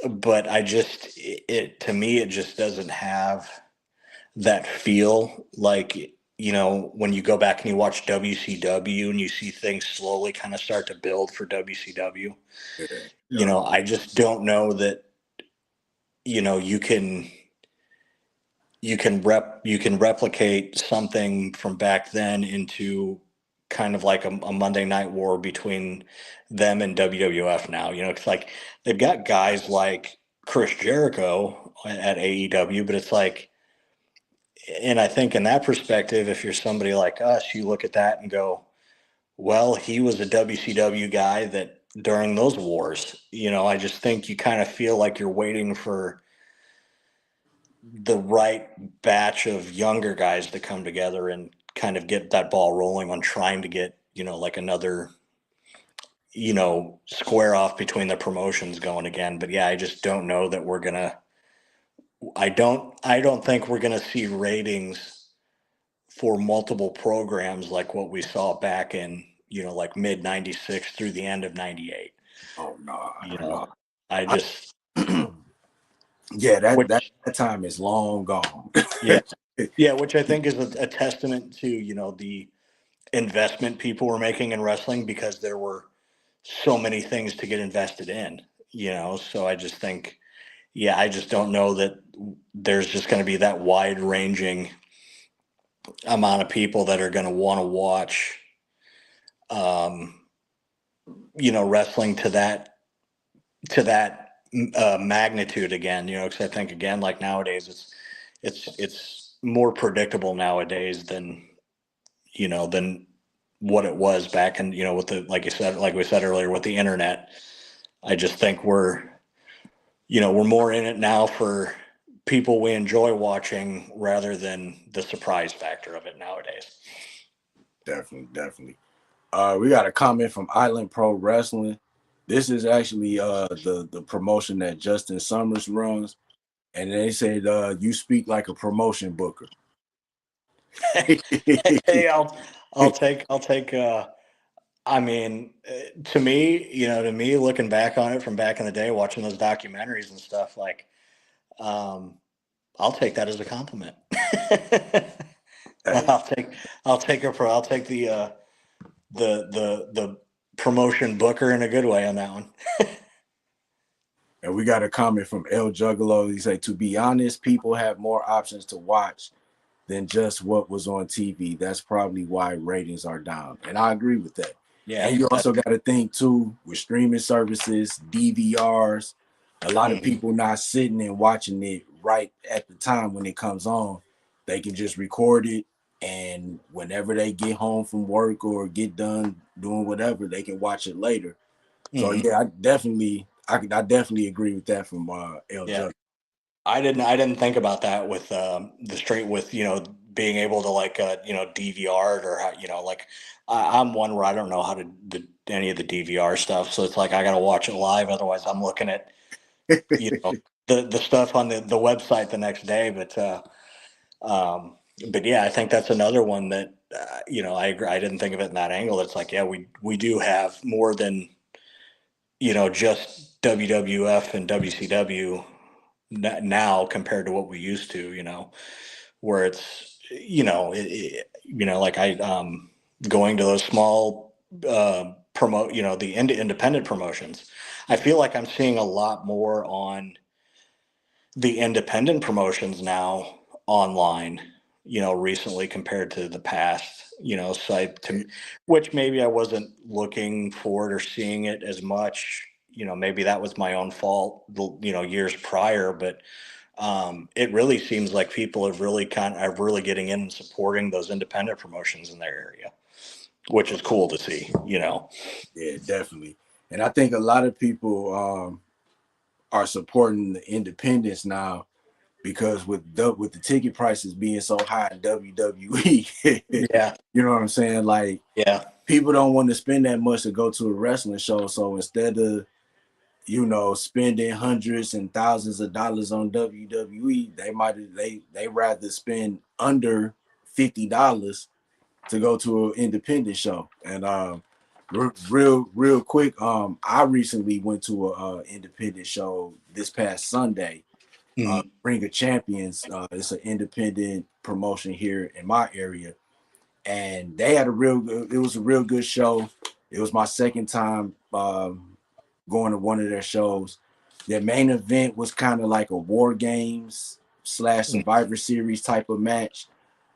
but to me, it just doesn't have that feel like you know, when you go back and you watch WCW and you see things slowly kind of start to build for WCW, Yeah, you yeah. know, I just don't know that, you know, you can replicate something from back then into kind of like a Monday Night War between them and WWF now. You know, it's like they've got guys like Chris Jericho at AEW, but it's like, and I think in that perspective, if you're somebody like us, you look at that and go, well, he was a WCW guy that during those wars, you know, I just think you kind of feel like you're waiting for the right batch of younger guys to come together and kind of get that ball rolling on trying to get, you know, like another, you know, square off between the promotions going again. But yeah, I just don't know that we're gonna, I don't think we're gonna see ratings for multiple programs like what we saw back in, you know, like mid 96 through the end of 98. Oh no, You no. know, I I, just, yeah, which, that time is long gone. yeah, yeah, which I think is a testament to, you know, the investment people were making in wrestling because there were so many things to get invested in, you know. So I just think, yeah, I just don't know that there's just going to be that wide ranging amount of people that are going to want to watch, um, you know, wrestling to that magnitude again, you know, because I think again, like nowadays, it's more predictable nowadays than, you know, than what it was back in, you know, with the, like you said, like we said earlier, with the internet. I just think we're, you know, we're more in it now for people we enjoy watching rather than the surprise factor of it nowadays. Definitely, definitely. We got a comment from Island Pro Wrestling. This is actually the promotion that Justin Summers runs, and they said you speak like a promotion booker. Hey, I'll take, I mean, to me, you know, to me, looking back on it from back in the day, watching those documentaries and stuff, like, um, I'll take that as a compliment. Hey, I'll take, I'll take the promotion booker in a good way on that one. and we got a comment from El Juggalo. He said, to be honest, people have more options to watch than just what was on TV. That's probably why ratings are down. And I agree with that. Yeah, And you that, also got to think too, with streaming services, DVRs, a lot of mhm. people not sitting and watching it right at the time when it comes on. They can just record it, and whenever they get home from work or get done doing whatever, they can watch it later. So Mhm. yeah, I definitely agree with that from El Yeah. Jug. I didn't think about that with the straight with, you know, being able to like you know, DVR it or how, you know, like I'm one where I don't know how to do any of the DVR stuff, so it's like I got to watch it live, otherwise I'm looking at, you know, the stuff on the website the next day. Um, but yeah, I think that's another one that you know, I agree. I didn't think of it in that angle. It's like, yeah, we do have more than, you know, just WWF and WCW now compared to what we used to, you know, where it's, you know, you know, like going to those small promote, you know, the independent promotions. I feel like I'm seeing a lot more on the independent promotions now online, you know, recently compared to the past, you know, so which maybe I wasn't looking for it or seeing it as much, you know, maybe that was my own fault, you know, years prior, but it really seems like people have really are really getting in and supporting those independent promotions in their area, which is cool to see, you know. Yeah, definitely. And I think a lot of people are supporting the independents now because with the ticket prices being so high in WWE, Yeah. you know what I'm saying? Like Yeah. people don't want to spend that much to go to a wrestling show. So instead of, you know, spending hundreds and thousands of dollars on WWE, they rather spend under $50 to go to an independent show. And real quick, I recently went to a independent show this past Sunday. Mhm. Ring of Champions. It's an independent promotion here in my area. and they had it was a real good show. It was my second time going to one of their shows. Their main event was kind of like a War Games / Survivor Series type of match.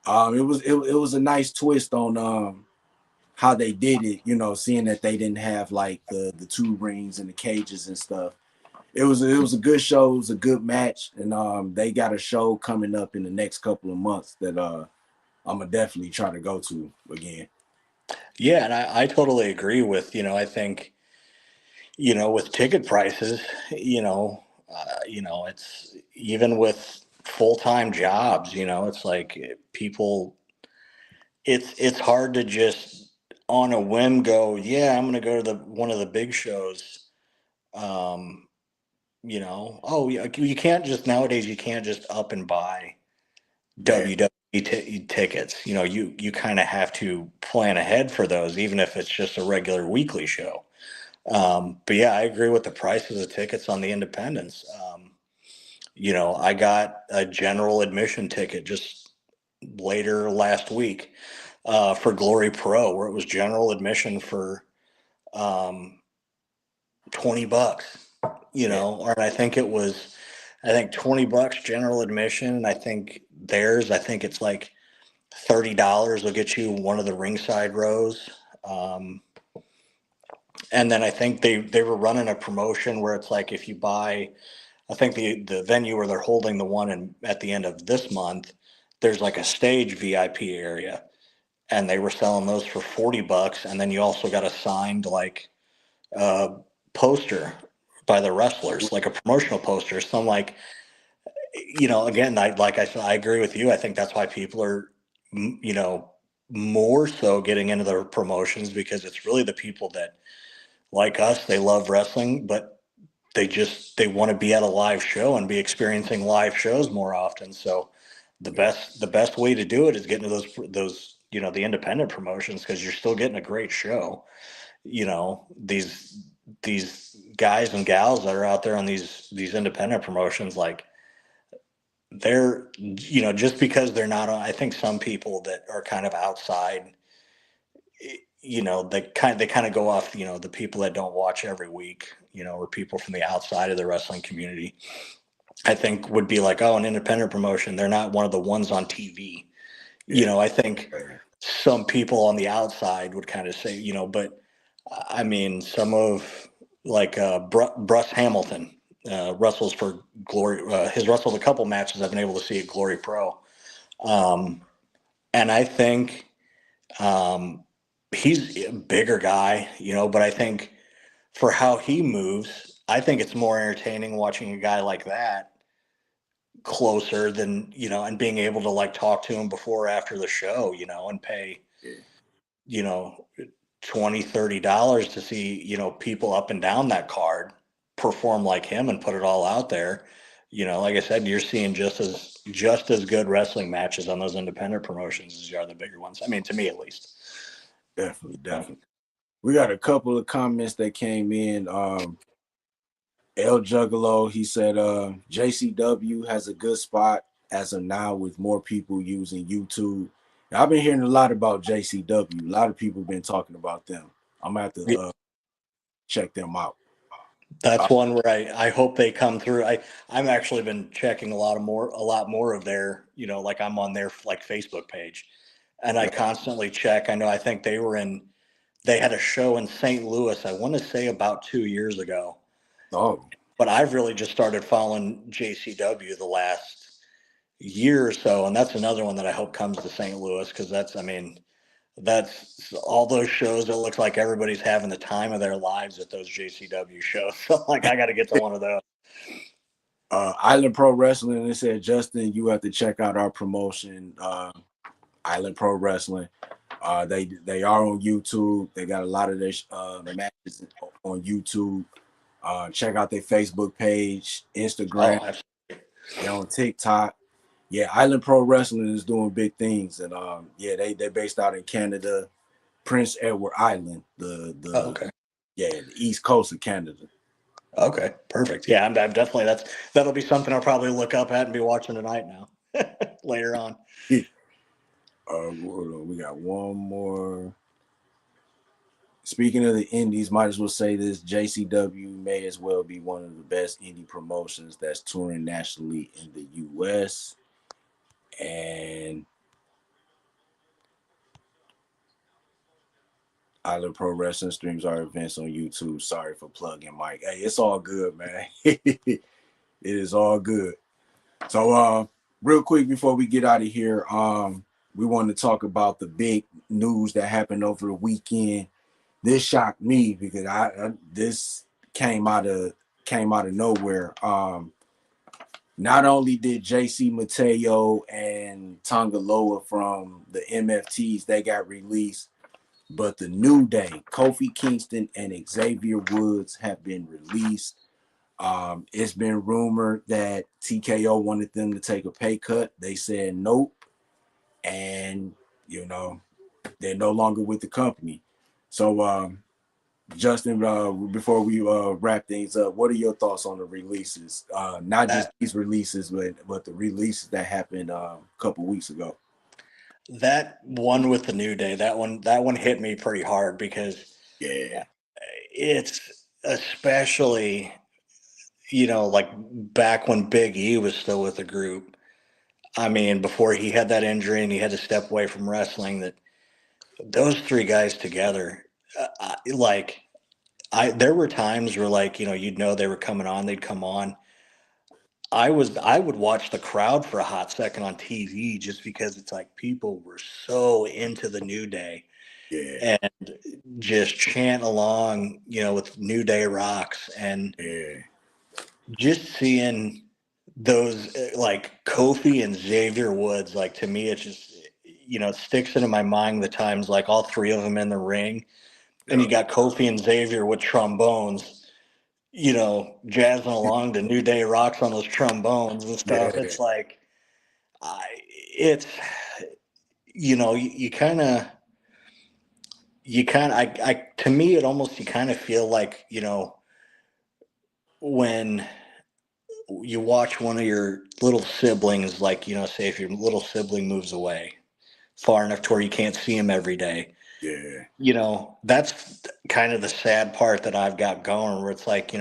It was a nice twist on how they did it, you know, seeing that they didn't have like the two rings and the cages and stuff. It was a good show, it was a good match, and they got a show coming up in the next couple of months that I'm gonna definitely try to go to again. Yeah, and I totally agree with, I think, with ticket prices, it's even with full-time jobs, it's like people, it's hard to just on a whim go, yeah, I'm going to go to one of the big shows. Um, oh, yeah, you can't just nowadays, you can't just up and buy Yeah, WWE tickets. You kind of have to plan ahead for those, even if it's just a regular weekly show. But yeah, I agree with the prices of tickets on the independents. I got a general admission ticket just later last week for Glory Pro, where it was general admission for um, $20. yeah, Or I think it was, I think $20 general admission, and I think it's like $30 will get you one of the ringside rows. Um, and then I think they were running a promotion where it's like if you buy, I think the venue where they're holding the one at the end of this month, there's like a stage VIP area, and they were selling those for $40, and then you also got a signed like uh, poster by the wrestlers, like a promotional poster. So I'm like, again, like I said, I agree with you. I think that's why people are, more so getting into the promotions, because it's really the people that like us, they love wrestling, but they want to be at a live show and be experiencing live shows more often. So yeah, the best way to do it is get into those the independent promotions, because you're still getting a great show. These guys and gals that are out there on these independent promotions, like they're just because they're not on, I think some people that are kind of outside, they kind of go off, the people that don't watch every week, or people from the outside of the wrestling community, I think would be like, oh, an independent promotion, they're not one of the ones on TV. yeah. I think some people on the outside would kind of say, but I mean, some of like Bruce Hamilton wrestles for Glory. Has wrestled a couple matches I've been able to see at Glory Pro, um, and I think um, he's a bigger guy, but I think for how he moves, I think it's more entertaining watching a guy like that closer than, and being able to like talk to him before or after the show, and pay, Yeah, you know, $20-$30 to see, people up and down that card perform like him and put it all out there. Like I said, you're seeing just as good wrestling matches on those independent promotions as you are the bigger ones. I mean, to me at least. definitely, definitely. We got a couple of comments that came in. El Juggalo, he said JCW has a good spot as of now with more people using YouTube. Now, I've been hearing a lot about JCW. A lot of people been talking about them. I'm gonna have to check them out. That's one where I hope they come through. I've actually been checking a lot more of their, like I'm on their like Facebook page, and I constantly check. I think they had a show in St. Louis, I want to say about 2 years ago, Oh, but I've really just started following JCW the last year or so, and that's another one that I hope comes to St. Louis, because that's all those shows. It looks like everybody's having the time of their lives at those JCW shows. So like, I got to get to one of those. Island Pro Wrestling. They said, Justin, you have to check out our promotion, Island Pro Wrestling. They are on YouTube. They got a lot of their matches on YouTube. Check out their Facebook page, Oh, Instagram. absolutely. They're on TikTok. Yeah, Island Pro Wrestling is doing big things, and yeah, they're based out in Canada, Prince Edward Island, Oh, the okay. the East Coast of Canada. Okay, perfect. Yeah, I'm definitely that'll be something I'll probably look up at and be watching tonight now, later on. We got one more. Speaking of the indies, might as well say this: JCW may as well be one of the best indie promotions that's touring nationally in the U.S. And Island Pro Wrestling streams our events on YouTube. Sorry for plugging, Mike. Hey, it's all good, man. It is all good. So, real quick before we get out of here, we want to talk about the big news that happened over the weekend. This shocked me because this came out of nowhere. Not only did JC Mateo and Tongaloa from the MFTs, they got released, but the New Day, Kofi Kingston and Xavier Woods have been released. It's been rumored that TKO wanted them to take a pay cut. They said nope, and they're no longer with the company. So, Justin, before we wrap things up, what are your thoughts on the releases? Not just That these releases, but the releases that happened a couple weeks ago. that one with the New Day, that one hit me pretty hard because Yeah, it's especially, like back when Big E was still with the group. I mean, before he had that injury and he had to step away from wrestling, that those three guys together, like there were times where like, you'd know they were coming on, they'd come on. I would watch the crowd for a hot second on TV just because it's like people were so into the New Day yeah, and just chant along, with New Day rocks and yeah, just seeing those like Kofi and Xavier Woods, like to me, it's just, it sticks into my mind the times like all three of them in the ring and yeah, you got Kofi and Xavier with trombones, jazzing along to New Day rocks on those trombones and stuff. yeah, It's like, I, it's, you kind of, to me, it almost, you kind of feel like, when you watch one of your little siblings, like, say if your little sibling moves away far enough to where you can't see him every day, yeah, that's kind of the sad part that I've got going where it's like,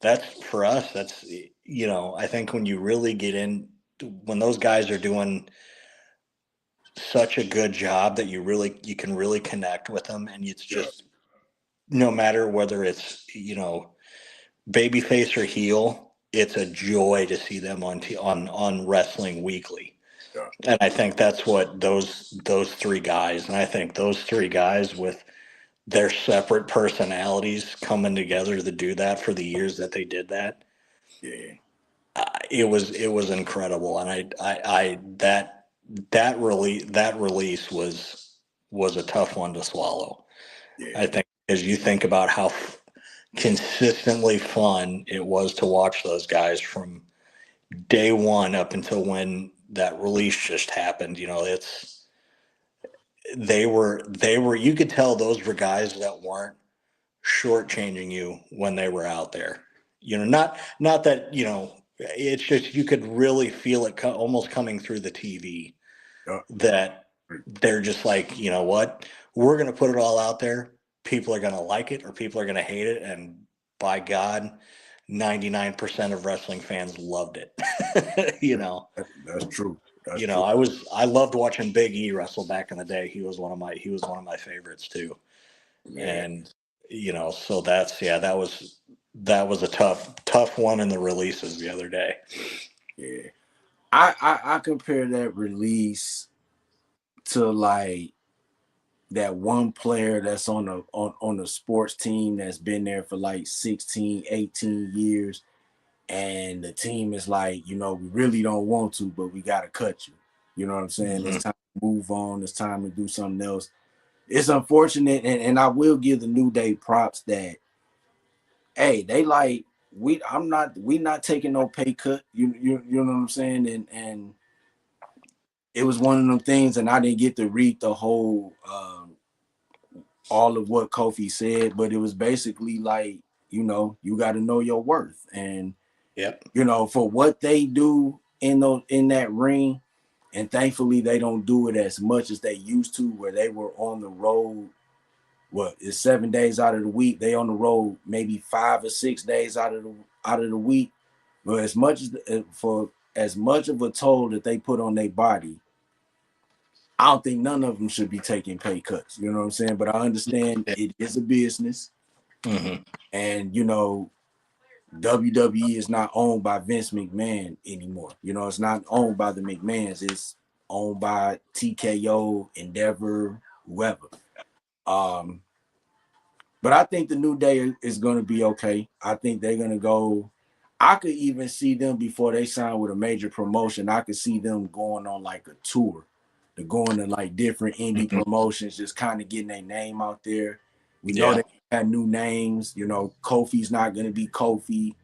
that's for us, that's, I think when you really get in, when those guys are doing such a good job that you can really connect with them and it's yeah, just no matter whether it's, babyface or heel, it's a joy to see them on Wrestling Weekly. yeah, And I think that's what those three guys, and I think those three guys with their separate personalities coming together to do that for the years that they did that, yeah, it was incredible. And I that release was a tough one to swallow. I yeah, think as you think about how consistently fun it was to watch those guys from day one up until when that release just happened. It's they were you could tell those were guys that weren't shortchanging you when they were out there. Not that, it's just you could really feel it almost coming through the TV yeah, that they're just like, you know what, we're going to put it all out there. People are going to like it or people are going to hate it. And by God, 99% of wrestling fans loved it. you know, that's true. That's you know, true. I loved watching Big E wrestle back in the day. He was one of my favorites too. Yeah, And, so that was a tough one in the releases the other day. yeah. I compare that release to like that one player that's on a sports team that's been there for like 16, 18 years, and the team is like, we really don't want to, but we got to cut you. You know what I'm saying? It's Mhm. time to move on. It's time to do something else. It's unfortunate, and I will give the New Day props that, hey, they like, we not taking no pay cut. You know what I'm saying? And it was one of them things, and I didn't get to read the whole all of what Kofi said, but it was basically like, you got to know your worth, and Yep. for what they do in that ring, And thankfully they don't do it as much as they used to, where they were on the road. What is 7 days out of the week? They on the road maybe 5 or 6 days out of the week. But as much as for as much of a toll that they put on their body, I don't think none of them should be taking pay cuts. You know what I'm saying? But I understand it is a business, Mm-hmm. and WWE is not owned by Vince McMahon anymore. It's not owned by the McMahons. It's owned by TKO, Endeavor, whoever. Um, but I think the New Day is going to be okay. I think they're going to go. I could even see them before they sign with a major promotion. I could see them going on like a tour, to going to like different indie Mm-hmm. promotions, just kind of getting their name out there. We know Yeah. they have new names. Kofi's not going to be Kofi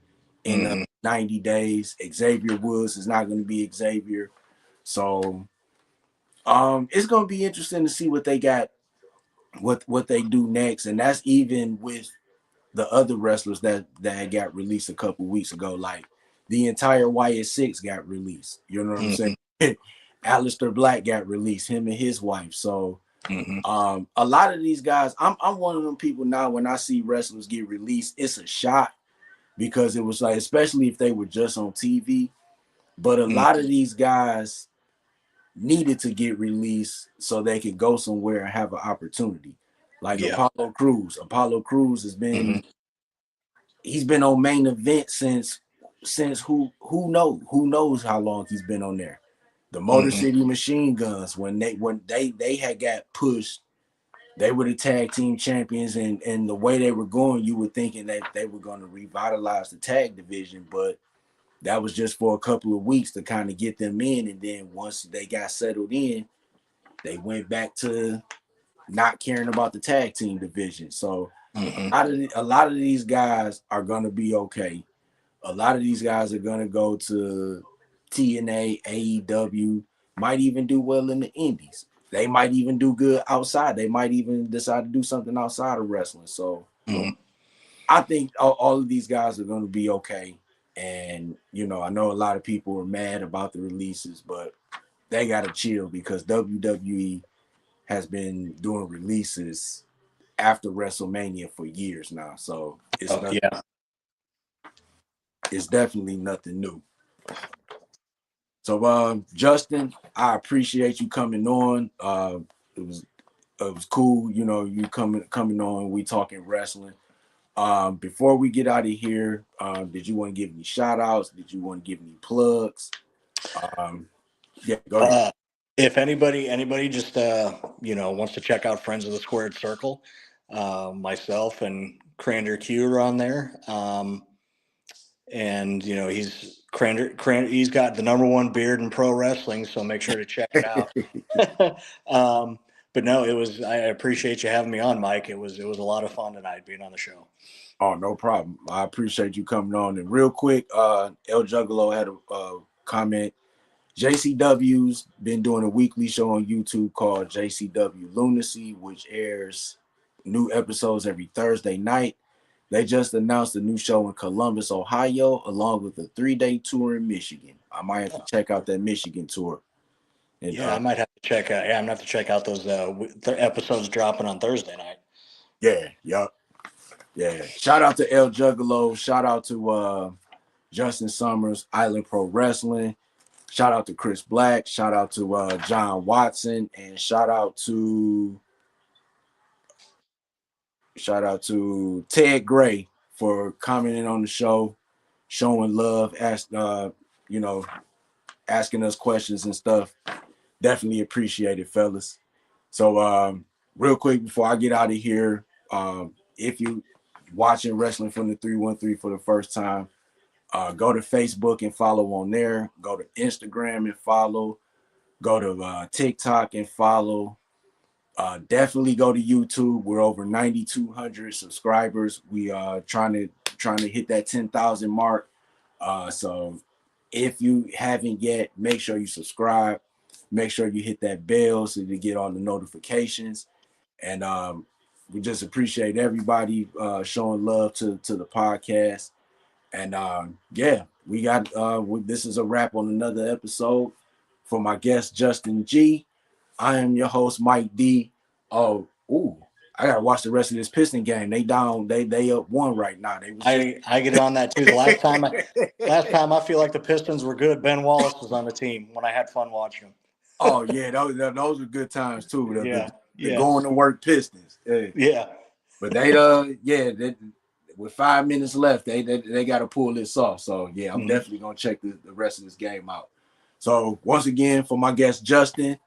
in Mm-hmm. 90 days. Xavier Woods is not going to be Xavier. So it's going to be interesting to see what they got, what they do next. And that's even with the other wrestlers that got released a couple weeks ago. Like the entire YS6 got released. You know what I'm saying? Mm-hmm. Aleister Black got released, him and his wife. So Mm-hmm. a lot of these guys, I'm one of them people now. When I see wrestlers get released, it's a shock, because it was like, especially if they were just on TV. But a lot of these guys needed to get released so they could go somewhere and have an opportunity. Like Yeah. Apollo Crews. Apollo Crews has Mm-hmm. been he's been on main event since who knows how long he's been on there. The Motor Mm-hmm. City Machine Guns, when they had got pushed, they were the tag team champions, and the way they were going, you were thinking that they were going to revitalize the tag division, but that was just for a couple of weeks to kind of get them in, and then once they got settled in, they went back to not caring about the tag team division. So Mm-hmm. a lot of these guys are gonna be okay. A lot of these guys are gonna go to TNA, AEW, might even do well in the indies. They might even do good outside. They might even decide to do something outside of wrestling. So Mm-hmm. I think all of these guys are gonna be okay. And I know a lot of people are mad about the releases, but they gotta chill, because WWE has been doing releases after WrestleMania for years now. So Oh, yeah. it's definitely nothing new. So Justin, I appreciate you coming on. It was it was cool, you coming on, we talking wrestling. Before we get out of here, did you want to give any shout outs? Did you want to give any plugs? Um, yeah, go ahead. Uh, if anybody just wants to check out Friends of the Squared Circle, myself and Crander Q are on there. And he's got the #1 beard in pro wrestling, so make sure to check it out. But no, I appreciate you having me on, Mike. It was a lot of fun tonight being on the show. Oh, no problem. I appreciate you coming on. And real quick, El Juggalo had a comment. JCW's been doing a weekly show on YouTube called JCW Lunacy, which airs new episodes every Thursday night. They just announced a new show in Columbus, Ohio, along with a 3-day tour in Michigan. I might have to check out that Michigan tour. And Yeah, I might have to check. I'm gonna have to check out those episodes dropping on Thursday night. yeah, yup, yeah. Shout out to El Juggalo. Shout out to Justin Summers, Island Pro Wrestling. Shout out to Chris Black. Shout out to John Watson, and shout out to Ted Gray for commenting on the show, showing love, asking us questions and stuff. Definitely appreciate it, fellas. So real quick before I get out of here, if you watching Wrestling from the 313 for the first time, go to Facebook and follow on there. Go to Instagram and follow. Go to TikTok and follow. Definitely go to YouTube. We're over 9,200 subscribers. We are trying to hit that 10,000 mark. So if you haven't yet, make sure you subscribe. Make sure you hit that bell so you get all the notifications. And we just appreciate everybody showing love to the podcast. And yeah, we got this is a wrap on another episode. For my guest Justin G, I am your host Mike D. Oh, I gotta watch the rest of this Piston game. They down, they up one right now. They was just I get on that too. The last time I feel like the Pistons were good, Ben Wallace was on the team when I had fun watching them. Oh yeah, those were good times too. Yeah, The yeah, going to work Pistons. Yeah. yeah. But with 5 minutes left, they got to pull this off. So yeah, I'm Mm-hmm. definitely gonna check the rest of this game out. So once again, for my guest Justin,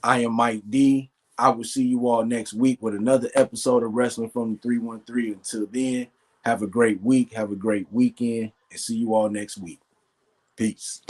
I am Mike D. I will see you all next week with another episode of Wrestling from the 313. Until then, have a great week, have a great weekend, and see you all next week. Peace.